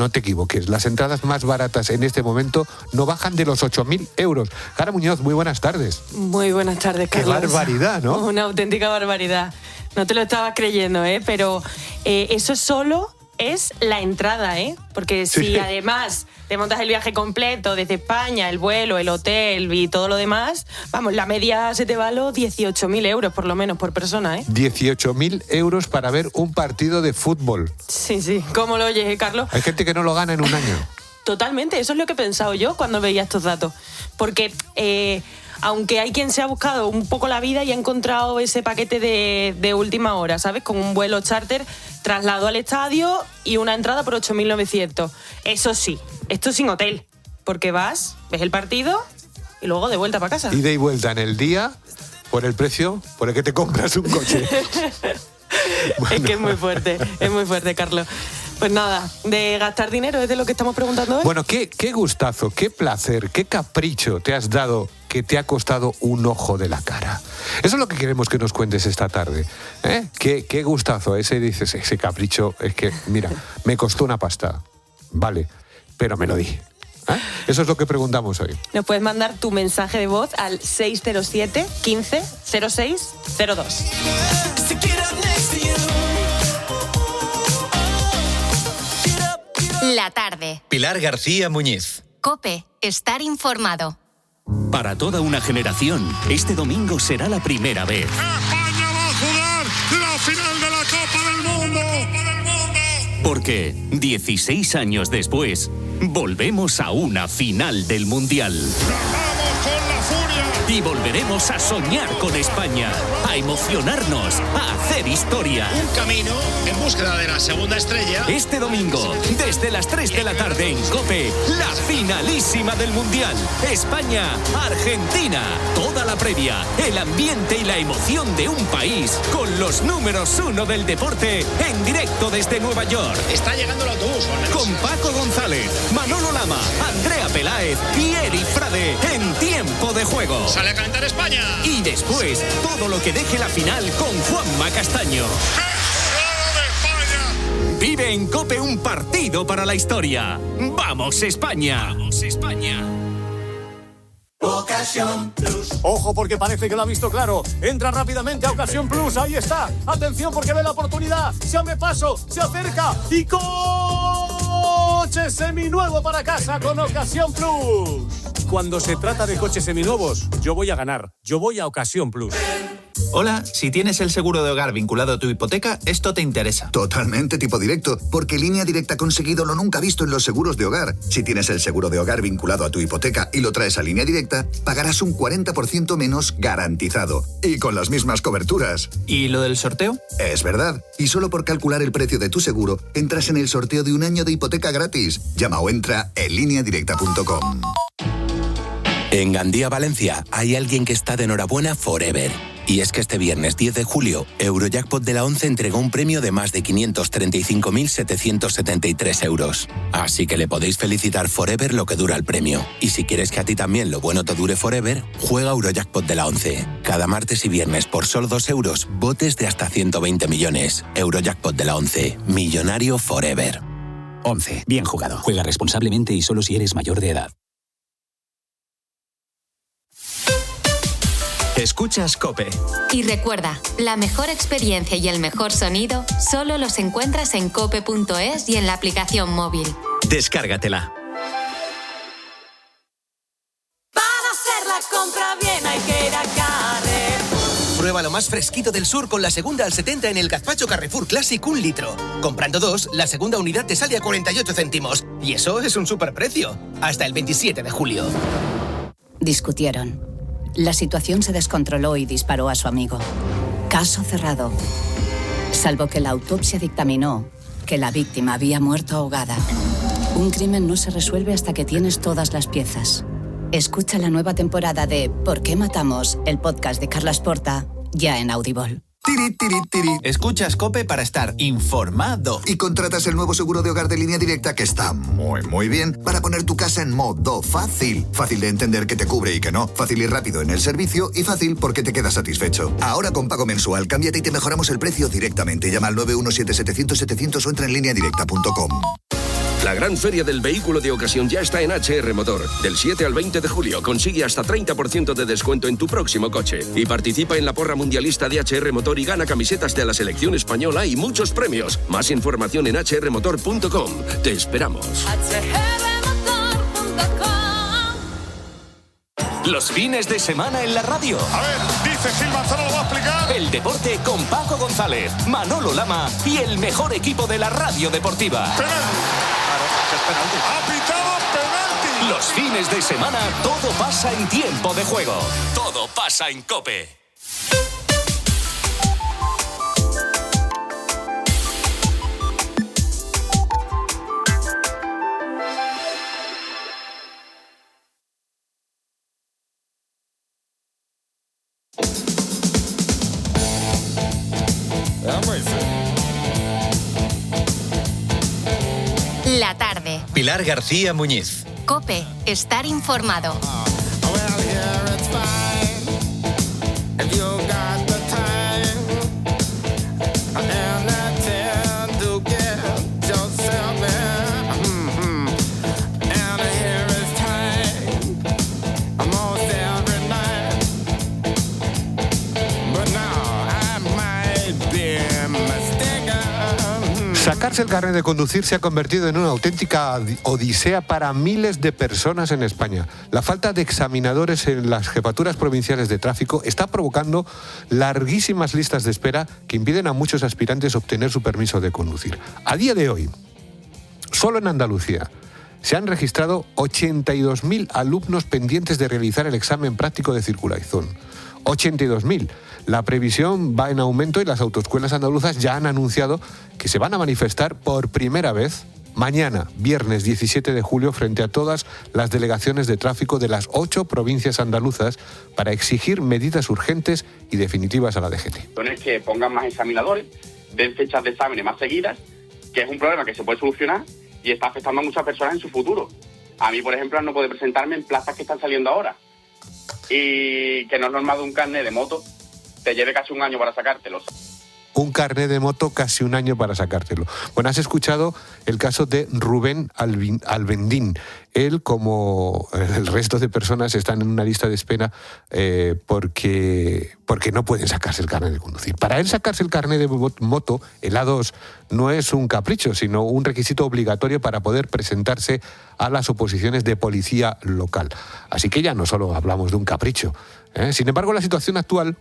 te equivoques. Las entradas más baratas en este momento no bajan de los 8.000 euros. Jara Muñoz, muy buenas tardes. Muy buenas tardes, Carlos. Qué barbaridad, ¿no? Una auténtica barbaridad. No te lo estabas creyendo, pero eso es solo es la entrada, ¿eh? Porque si además te montas el viaje completo desde España, el vuelo, el hotel y todo lo demás, vamos, la media se te va a los 18.000 euros por lo menos por persona, ¿eh? 18.000 euros para ver un partido de fútbol. Sí. ¿Cómo lo oyes, Carlos? Hay gente que no lo gana en un año. Totalmente, eso es lo que he pensado yo cuando veía estos datos. Porque aunque hay quien se ha buscado un poco la vida y ha encontrado ese paquete de última hora, ¿sabes? Con un vuelo charter, traslado al estadio y una entrada por 8.900. Eso sí, esto sin hotel, porque vas, ves el partido y luego de vuelta para casa. Ida y vuelta en el día por el precio por el que te compras un coche. Bueno. Es que es muy fuerte, Carlos. Pues nada, de gastar dinero es de lo que estamos preguntando hoy. Bueno, qué gustazo, qué placer, qué capricho te has dado que te ha costado un ojo de la cara. Eso es lo que queremos que nos cuentes esta tarde. ¿Eh? Qué gustazo, dices, ese capricho, es que, mira, me costó una pasta. Vale, pero me lo di. ¿Eh? Eso es lo que preguntamos hoy. Nos puedes mandar tu mensaje de voz al 607 15 06 02. La tarde. Pilar García Muñiz. COPE. Estar informado. Para toda una generación, este domingo será la primera vez. ¡España va a jugar la final de la Copa del Mundo! Porque 16 años después, volvemos a una final del Mundial. ¡Vamos con la furia! Y volveremos a soñar con España, a emocionarnos, a hacer historia. Un camino en búsqueda de la segunda estrella. Este domingo, desde las 3 de la tarde en COPE, la finalísima del Mundial. España-Argentina. Toda la previa, el ambiente y la emoción de un país con los números 1 del deporte en directo desde Nueva York. Está llegando el autobús. Con Paco González, Manolo Lama, Andrea Peláez y Eric Frade en tiempo de juego. Sale a calentar España. Y después, todo lo que deje la final con Juanma Castaño. Vive en COPE un partido para la historia. ¡Vamos, España! ¡Vamos, España! Ocasión Plus. Ojo, porque parece que lo ha visto claro. Entra rápidamente a Ocasión Plus. Ahí está. Atención, porque ve la oportunidad. Se abre paso, se acerca y coche seminuevo para casa con Ocasión Plus. Cuando se trata de coches seminuevos, yo voy a ganar. Yo voy a Ocasión Plus. Hola, si tienes el seguro de hogar vinculado a tu hipoteca, esto te interesa. Totalmente tipo directo, porque Línea Directa ha conseguido lo nunca visto en los seguros de hogar. Si tienes el seguro de hogar vinculado a tu hipoteca y lo traes a Línea Directa, pagarás un 40% menos garantizado. Y con las mismas coberturas. ¿Y lo del sorteo? Es verdad. Y solo por calcular el precio de tu seguro, entras en el sorteo de un año de hipoteca gratis. Llama o entra en lineadirecta.com. En Gandía, Valencia, hay alguien que está de enhorabuena forever. Y es que este viernes 10 de julio, Eurojackpot de la 11 entregó un premio de más de 535.773 euros. Así que le podéis felicitar forever lo que dura el premio. Y si quieres que a ti también lo bueno te dure forever, juega Eurojackpot de la 11. Cada martes y viernes por solo 2 euros, botes de hasta 120 millones. Eurojackpot de la 11. Millonario forever. 11. Bien jugado. Juega responsablemente y solo si eres mayor de edad. Escuchas COPE. Y recuerda, la mejor experiencia y el mejor sonido solo los encuentras en cope.es y en la aplicación móvil. Descárgatela. Para hacer la compra bien hay que ir a Carrefour. Prueba lo más fresquito del sur con la segunda al 70 en el gazpacho Carrefour Classic 1 litro. Comprando 2, la segunda unidad te sale a 48 céntimos. Y eso es un superprecio. Hasta el 27 de julio. Discutieron. La situación se descontroló y disparó a su amigo. Caso cerrado. Salvo que la autopsia dictaminó que la víctima había muerto ahogada. Un crimen no se resuelve hasta que tienes todas las piezas. Escucha la nueva temporada de ¿Por qué matamos?, el podcast de Carlas Porta, ya en Audible. Tiri, tiri, tiri. Escuchas COPE para estar informado. Y contratas el nuevo seguro de hogar de Línea Directa, que está muy, muy bien, para poner tu casa en modo fácil. Fácil de entender que te cubre y que no. Fácil y rápido en el servicio y fácil porque te quedas satisfecho. Ahora con pago mensual, cámbiate y te mejoramos el precio directamente. Llama al 917-700-700 o entra en lineadirecta.com. La gran feria del vehículo de ocasión ya está en HR Motor. Del 7 al 20 de julio consigue hasta 30% de descuento en tu próximo coche. Y participa en la porra mundialista de HR Motor y gana camisetas de la selección española y muchos premios. Más información en hrmotor.com. Te esperamos. Los fines de semana en la radio. A ver, dice Gil Manzano, lo va a explicar. El deporte con Paco González, Manolo Lama y el mejor equipo de la radio deportiva. Ha pitado penalti. Los fines de semana todo pasa en tiempo de juego. Todo pasa en COPE. La tarde. Pilar García Muñiz. COPE. Estar informado. Sacarse el carnet de conducir se ha convertido en una auténtica odisea para miles de personas en España. La falta de examinadores en las jefaturas provinciales de tráfico está provocando larguísimas listas de espera que impiden a muchos aspirantes obtener su permiso de conducir. A día de hoy, solo en Andalucía, se han registrado 82.000 alumnos pendientes de realizar el examen práctico de circulación. 82.000. La previsión va en aumento y las autoescuelas andaluzas ya han anunciado que se van a manifestar por primera vez mañana, viernes 17 de julio, frente a todas las delegaciones de tráfico de las 8 provincias andaluzas para exigir medidas urgentes y definitivas a la DGT. Son que pongan más examinadores, den fechas de exámenes más seguidas, que es un problema que se puede solucionar y está afectando a muchas personas en su futuro. A mí, por ejemplo, no puedo presentarme en plazas que están saliendo ahora. Y que no es normal de un carnet de moto te lleve casi un año para sacártelos. Un carnet de moto casi un año para sacártelo. Bueno, has escuchado el caso de Rubén Albendín. Él, como el resto de personas, están en una lista de espera porque no pueden sacarse el carnet de conducir. Para él sacarse el carnet de moto, el A2, no es un capricho, sino un requisito obligatorio para poder presentarse a las oposiciones de policía local. Así que ya no solo hablamos de un capricho. Sin embargo, la situación actual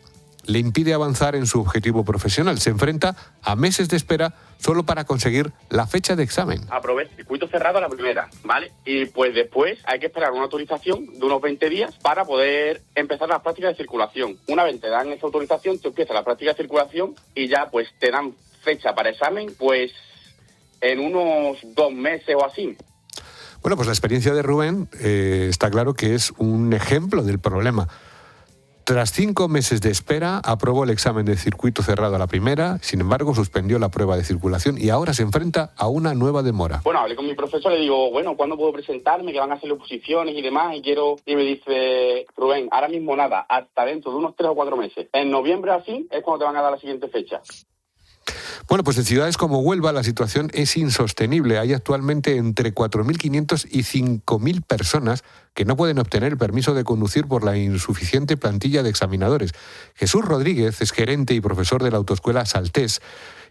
le impide avanzar en su objetivo profesional. Se enfrenta a meses de espera solo para conseguir la fecha de examen. Aprobé circuito cerrado a la primera, ¿vale? Y pues después hay que esperar una autorización de unos 20 días para poder empezar las prácticas de circulación. Una vez te dan esa autorización, tú empiezas la práctica de circulación y ya pues te dan fecha para examen pues en unos 2 meses o así. Bueno, pues la experiencia de Rubén está claro que es un ejemplo del problema. Tras 5 meses de espera, aprobó el examen de circuito cerrado a la primera, sin embargo, suspendió la prueba de circulación y ahora se enfrenta a una nueva demora. Bueno, hablé con mi profesor, le digo, bueno, ¿cuándo puedo presentarme? Que van a hacer oposiciones y demás, y me dice, Rubén, ahora mismo nada, hasta dentro de unos 3 o 4 meses. En noviembre así es cuando te van a dar la siguiente fecha. Bueno, pues en ciudades como Huelva la situación es insostenible. Hay actualmente entre 4.500 y 5.000 personas que no pueden obtener el permiso de conducir por la insuficiente plantilla de examinadores. Jesús Rodríguez es gerente y profesor de la autoescuela Saltés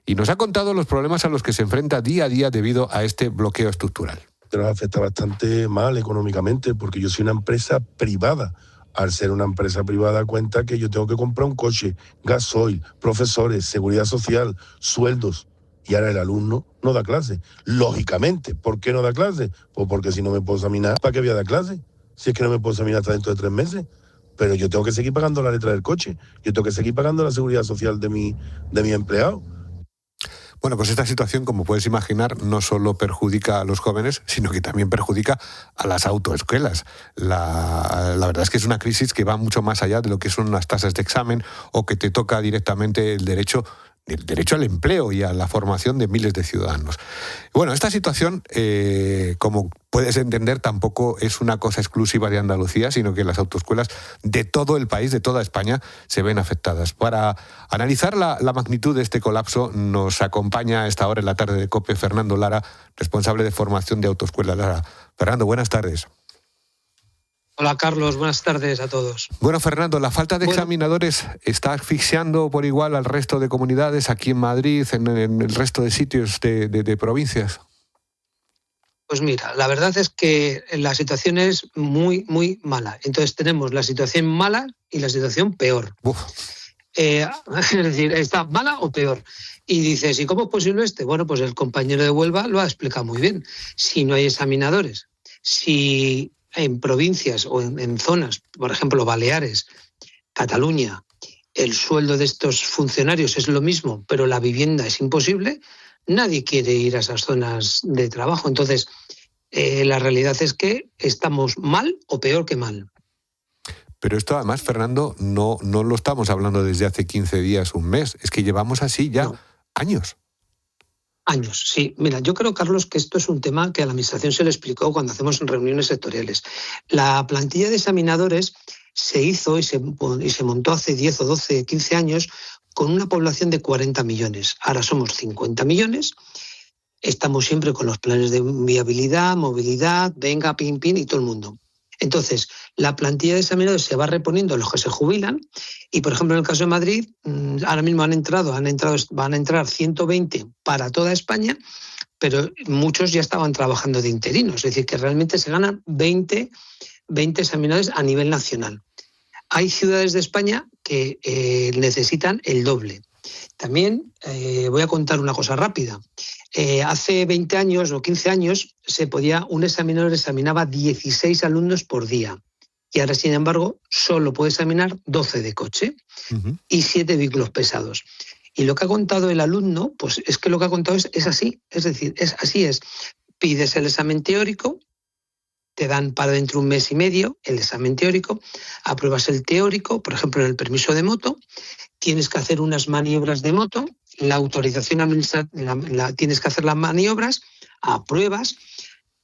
y nos ha contado los problemas a los que se enfrenta día a día debido a este bloqueo estructural. Nos afecta bastante mal económicamente porque yo soy una empresa privada. Al ser una empresa privada, cuenta que yo tengo que comprar un coche, gasoil, profesores, seguridad social, sueldos. Y ahora el alumno no da clase. Lógicamente, ¿por qué no da clase? Pues porque si no me puedo examinar, ¿para qué voy a dar clase? Si es que no me puedo examinar hasta dentro de 3 meses. Pero yo tengo que seguir pagando la letra del coche. Yo tengo que seguir pagando la seguridad social de mi empleado. Bueno, pues esta situación, como puedes imaginar, no solo perjudica a los jóvenes, sino que también perjudica a las autoescuelas. La verdad es que es una crisis que va mucho más allá de lo que son las tasas de examen o que te toca directamente el derecho el derecho al empleo y a la formación de miles de ciudadanos. Bueno, esta situación, como puedes entender, tampoco es una cosa exclusiva de Andalucía, sino que las autoescuelas de todo el país, de toda España, se ven afectadas. Para analizar la magnitud de este colapso, nos acompaña a esta hora en la tarde de COPE Fernando Lara, responsable de formación de autoescuela Lara. Fernando, buenas tardes. Hola Carlos, buenas tardes a todos. Bueno, Fernando, la falta de examinadores está asfixiando por igual al resto de comunidades aquí en Madrid, en el resto de sitios de provincias. Pues mira, la verdad es que la situación es muy, muy mala. Entonces tenemos la situación mala y la situación peor. Es decir, ¿está mala o peor? Y dices, ¿y cómo es posible este? Bueno, pues el compañero de Huelva lo ha explicado muy bien. Si no hay examinadores, si en provincias o en zonas, por ejemplo, Baleares, Cataluña, el sueldo de estos funcionarios es lo mismo, pero la vivienda es imposible, nadie quiere ir a esas zonas de trabajo. Entonces, la realidad es que estamos mal o peor que mal. Pero esto además, Fernando, no lo estamos hablando desde hace 15 días, un mes, es que llevamos así ya años. Años, sí. Mira, yo creo, Carlos, que esto es un tema que a la Administración se le explicó cuando hacemos reuniones sectoriales. La plantilla de examinadores se hizo y se montó hace 10 o 12, 15 años con una población de 40 millones. Ahora somos 50 millones. Estamos siempre con los planes de viabilidad, movilidad, venga, pin, pin y todo el mundo. Entonces, la plantilla de examinadores se va reponiendo los que se jubilan y, por ejemplo, en el caso de Madrid, ahora mismo van a entrar 120 para toda España, pero muchos ya estaban trabajando de interinos, es decir, que realmente se ganan 20 examinadores a nivel nacional. Hay ciudades de España que necesitan el doble. También voy a contar una cosa rápida. Hace 20 años o 15 años un examinador examinaba 16 alumnos por día y ahora, sin embargo, solo puede examinar 12 de coche y 7 vehículos pesados. Y lo que ha contado el alumno, pues es que lo que ha contado es así, es decir, así es. Pides el examen teórico, te dan para dentro de 1 mes y medio el examen teórico, apruebas el teórico, por ejemplo, en el permiso de moto, tienes que hacer unas maniobras de moto, la autorización administrativa, tienes que hacer las maniobras, apruebas,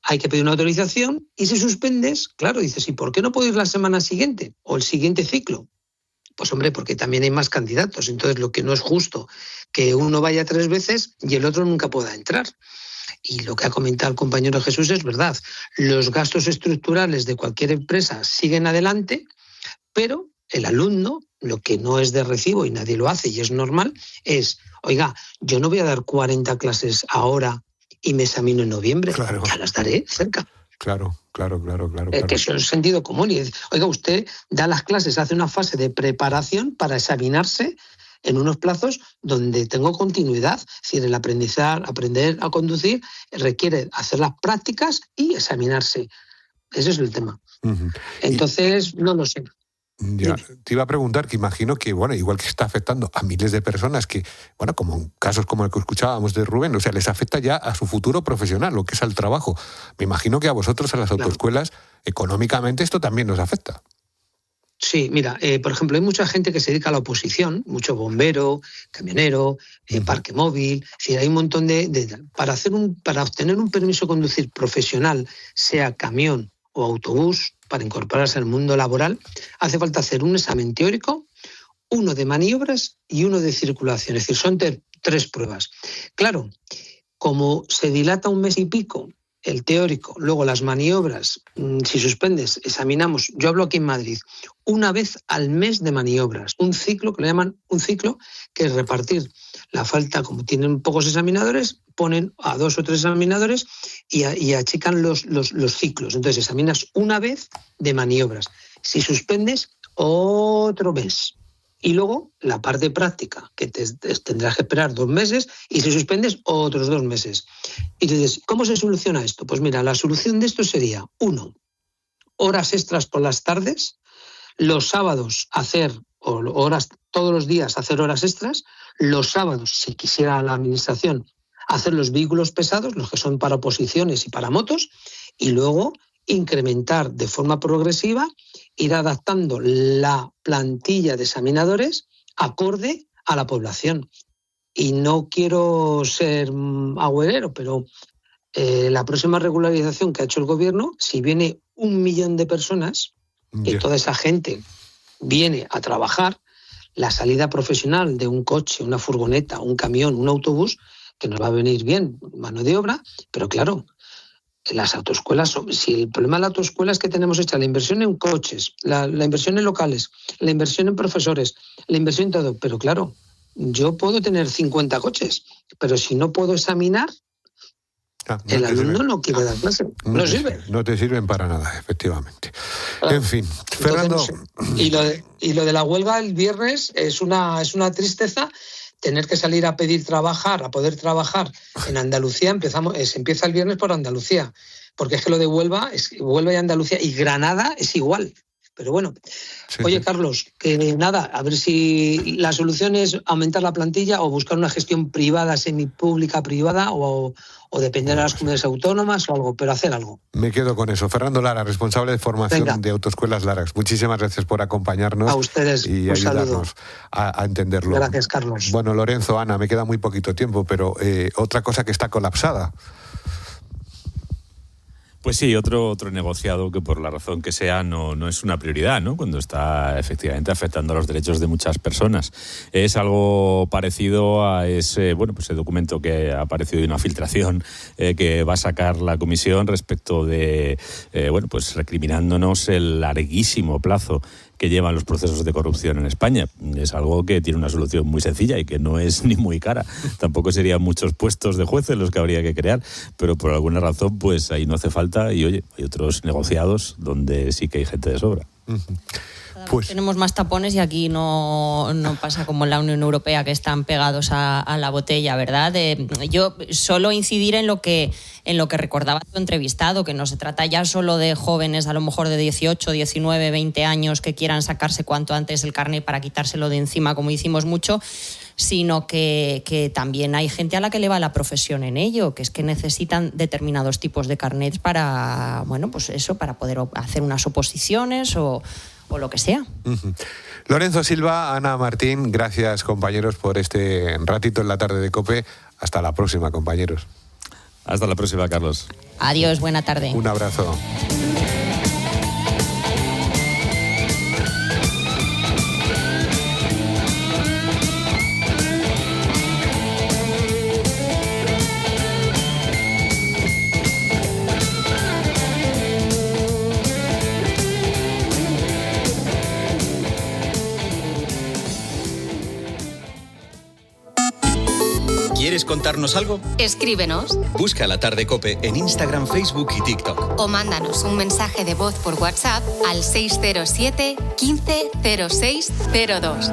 hay que pedir una autorización y si suspendes, claro, dices, ¿y por qué no puedo ir la semana siguiente o el siguiente ciclo? Pues hombre, porque también hay más candidatos, entonces lo que no es justo que uno vaya 3 veces y el otro nunca pueda entrar. Y lo que ha comentado el compañero Jesús es verdad, los gastos estructurales de cualquier empresa siguen adelante, pero el alumno, lo que no es de recibo y nadie lo hace y es normal, es, oiga, yo no voy a dar 40 clases ahora y me examino en noviembre, claro. Ya las daré cerca. Claro. Que eso es sentido común. Y oiga, usted da las clases, hace una fase de preparación para examinarse en unos plazos donde tengo continuidad. Es decir, el aprender a conducir requiere hacer las prácticas y examinarse. Ese es el tema. Entonces, no lo sé. Ya, te iba a preguntar, que imagino que, bueno, igual que está afectando a miles de personas que, bueno, como en casos como el que escuchábamos de Rubén, o sea, les afecta ya a su futuro profesional, lo que es al trabajo. Me imagino que a vosotros, a las autoescuelas, económicamente esto también nos afecta. Sí, mira, por ejemplo, hay mucha gente que se dedica a la oposición, mucho bombero, camionero, parque móvil, es decir, hay un montón para obtener un permiso de conducir profesional, sea camión o autobús, para incorporarse al mundo laboral, hace falta hacer un examen teórico, uno de maniobras y uno de circulación. Es decir, son 3 pruebas. Claro, como se dilata 1 mes y pico el teórico, luego las maniobras, si suspendes, examinamos, yo hablo aquí en Madrid, 1 vez al mes de maniobras, un ciclo, que le llaman un ciclo, que es repartir la falta, como tienen pocos examinadores, ponen a 2 o 3 examinadores y achican los ciclos. Entonces examinas 1 vez de maniobras. Si suspendes, otro mes. Y luego la parte práctica, que tendrás que esperar 2 meses, y si suspendes, otros 2 meses. Y entonces, ¿cómo se soluciona esto? Pues mira, la solución de esto sería, 1, horas extras por las tardes, los sábados todos los días hacer horas extras, los sábados, si quisiera la administración, hacer los vehículos pesados, los que son para oposiciones y para motos, y luego incrementar de forma progresiva, ir adaptando la plantilla de examinadores acorde a la población. y no quiero ser agüerero, pero la próxima regularización que ha hecho el gobierno, si viene 1 millón de personas, y toda esa gente viene a trabajar, la salida profesional de un coche, una furgoneta, un camión, un autobús, que nos va a venir bien mano de obra, pero claro, las autoescuelas, si el problema de la autoescuela es que tenemos hecha la inversión en coches, la inversión en locales, la inversión en profesores, la inversión en todo, pero claro, yo puedo tener 50 coches, pero si no puedo examinar, el alumno no quiere dar clase, no sirve. No te sirven para nada, efectivamente. En fin, Fernando... Entonces, y lo de la huelga el viernes es una tristeza. Tener que salir a pedir trabajar, a poder trabajar en Andalucía, se empieza el viernes por Andalucía, porque es que lo de Huelva y Andalucía y Granada es igual. Pero bueno, oye Carlos, que nada, a ver si la solución es aumentar la plantilla o buscar una gestión privada, semipública privada o depender de las comunidades autónomas o algo, pero hacer algo. Me quedo con eso. Fernando Lara, responsable de formación de Autoescuelas Larax. Muchísimas gracias por acompañarnos. A ustedes, y ayudarnos a entenderlo. Gracias, Carlos. Bueno, Lorenzo, Ana, me queda muy poquito tiempo, pero otra cosa que está colapsada. Pues sí, otro negociado que por la razón que sea no es una prioridad, ¿no? Cuando está efectivamente afectando a los derechos de muchas personas. Es algo parecido a ese documento que ha aparecido de una filtración que va a sacar la Comisión respecto de, recriminándonos el larguísimo plazo que llevan los procesos de corrupción en España. Es algo que tiene una solución muy sencilla y que no es ni muy cara. Tampoco serían muchos puestos de jueces los que habría que crear, pero por alguna razón pues ahí no hace falta y oye, hay otros negociados donde sí que hay gente de sobra. Pues tenemos más tapones y aquí no pasa como en la Unión Europea, que están pegados a la botella, ¿verdad? Yo solo incidir en lo que recordaba tu entrevistado, que no se trata ya solo de jóvenes a lo mejor de 18, 19, 20 años que quieran sacarse cuanto antes el carnet para quitárselo de encima, como hicimos mucho, sino que también hay gente a la que le va la profesión en ello, que es que necesitan determinados tipos de carnets para, para poder hacer unas oposiciones o lo que sea. Lorenzo Silva, Ana Martín, gracias compañeros por este ratito en la tarde de COPE. Hasta la próxima, compañeros. Hasta la próxima, Carlos. Adiós, buena tarde. Un abrazo. ¿Quieres contarnos algo? Escríbenos. Busca La Tarde COPE en Instagram, Facebook y TikTok. O mándanos un mensaje de voz por WhatsApp al 607 15 06 02.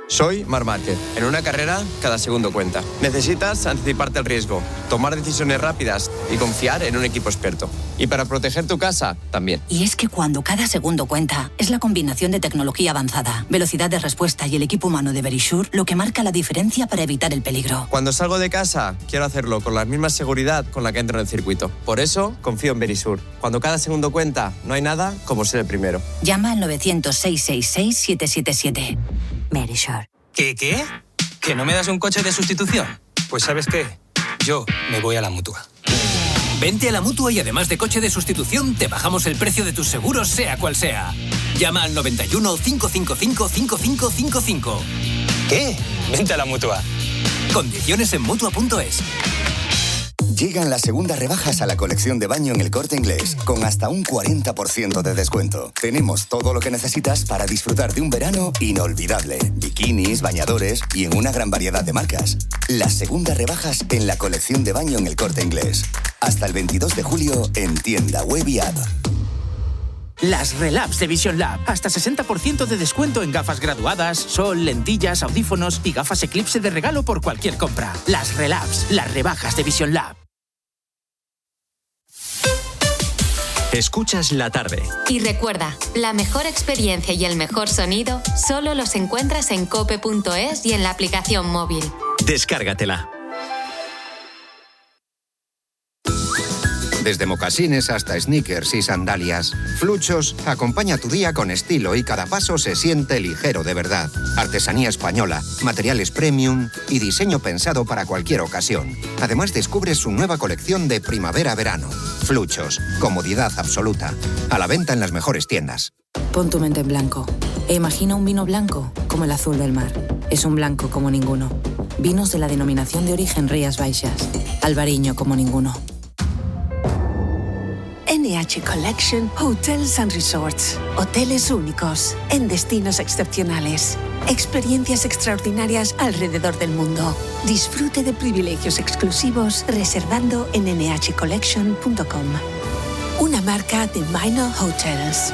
Soy Marc Márquez. En una carrera, cada segundo cuenta. Necesitas anticiparte al riesgo, tomar decisiones rápidas y confiar en un equipo experto. Y para proteger tu casa, también. Y es que cuando cada segundo cuenta, es la combinación de tecnología avanzada, velocidad de respuesta y el equipo humano de Verisure lo que marca la diferencia para evitar el peligro. Cuando salgo de casa, quiero hacerlo con la misma seguridad con la que entro en el circuito. Por eso, confío en Verisure. Cuando cada segundo cuenta, no hay nada como ser el primero. Llama al 900-666-777. Verisure. ¿Qué? ¿Que no me das un coche de sustitución? Pues ¿sabes qué? Yo me voy a la Mutua. Vente a la Mutua y además de coche de sustitución, te bajamos el precio de tus seguros, sea cual sea. Llama al 91 555 5555. ¿Qué? Vente a la Mutua. Condiciones en Mutua.es. Llegan las segundas rebajas a la colección de baño en El Corte Inglés, con hasta un 40% de descuento. Tenemos todo lo que necesitas para disfrutar de un verano inolvidable. Bikinis, bañadores y en una gran variedad de marcas. Las segundas rebajas en la colección de baño en El Corte Inglés. Hasta el 22 de julio en tienda web y app. Las Relabs de Vision Lab. Hasta 60% de descuento en gafas graduadas, sol, lentillas, audífonos y gafas Eclipse de regalo por cualquier compra. Las Relabs, las rebajas de Vision Lab. Escuchas La Tarde. Y recuerda, la mejor experiencia y el mejor sonido solo los encuentras en cope.es y en la aplicación móvil. Descárgatela. Desde mocasines hasta sneakers y sandalias, Fluchos acompaña tu día con estilo y cada paso se siente ligero de verdad. Artesanía española, materiales premium y diseño pensado para cualquier ocasión. Además, descubres su nueva colección de primavera-verano. Fluchos, comodidad absoluta. A la venta en las mejores tiendas. Pon tu mente en blanco e imagina un vino blanco como el azul del mar. Es un blanco como ninguno. Vinos de la denominación de origen Rías Baixas. Albariño como ninguno. NH Collection Hotels and Resorts. Hoteles únicos, en destinos excepcionales. Experiencias extraordinarias alrededor del mundo. Disfrute de privilegios exclusivos reservando en nhcollection.com. Una marca de Minor Hotels.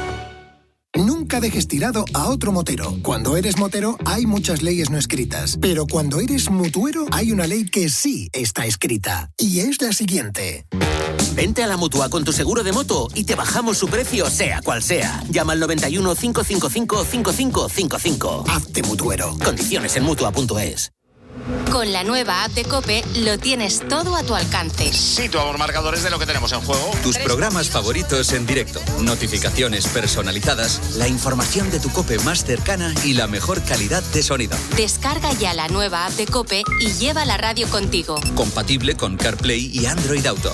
Nunca dejes tirado a otro motero. Cuando eres motero hay muchas leyes no escritas, pero cuando eres mutuero hay una ley que sí está escrita, y es la siguiente. Vente a la Mutua con tu seguro de moto y te bajamos su precio sea cual sea. Llama al 91 555 5555. Hazte mutuero. Condiciones en Mutua.es. Con la nueva app de COPE lo tienes todo a tu alcance. Situamos marcadores de lo que tenemos en juego. Tus programas favoritos en directo, notificaciones personalizadas, la información de tu COPE más cercana y la mejor calidad de sonido. Descarga ya la nueva app de COPE y lleva la radio contigo. Compatible con CarPlay y Android Auto.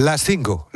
Las 5.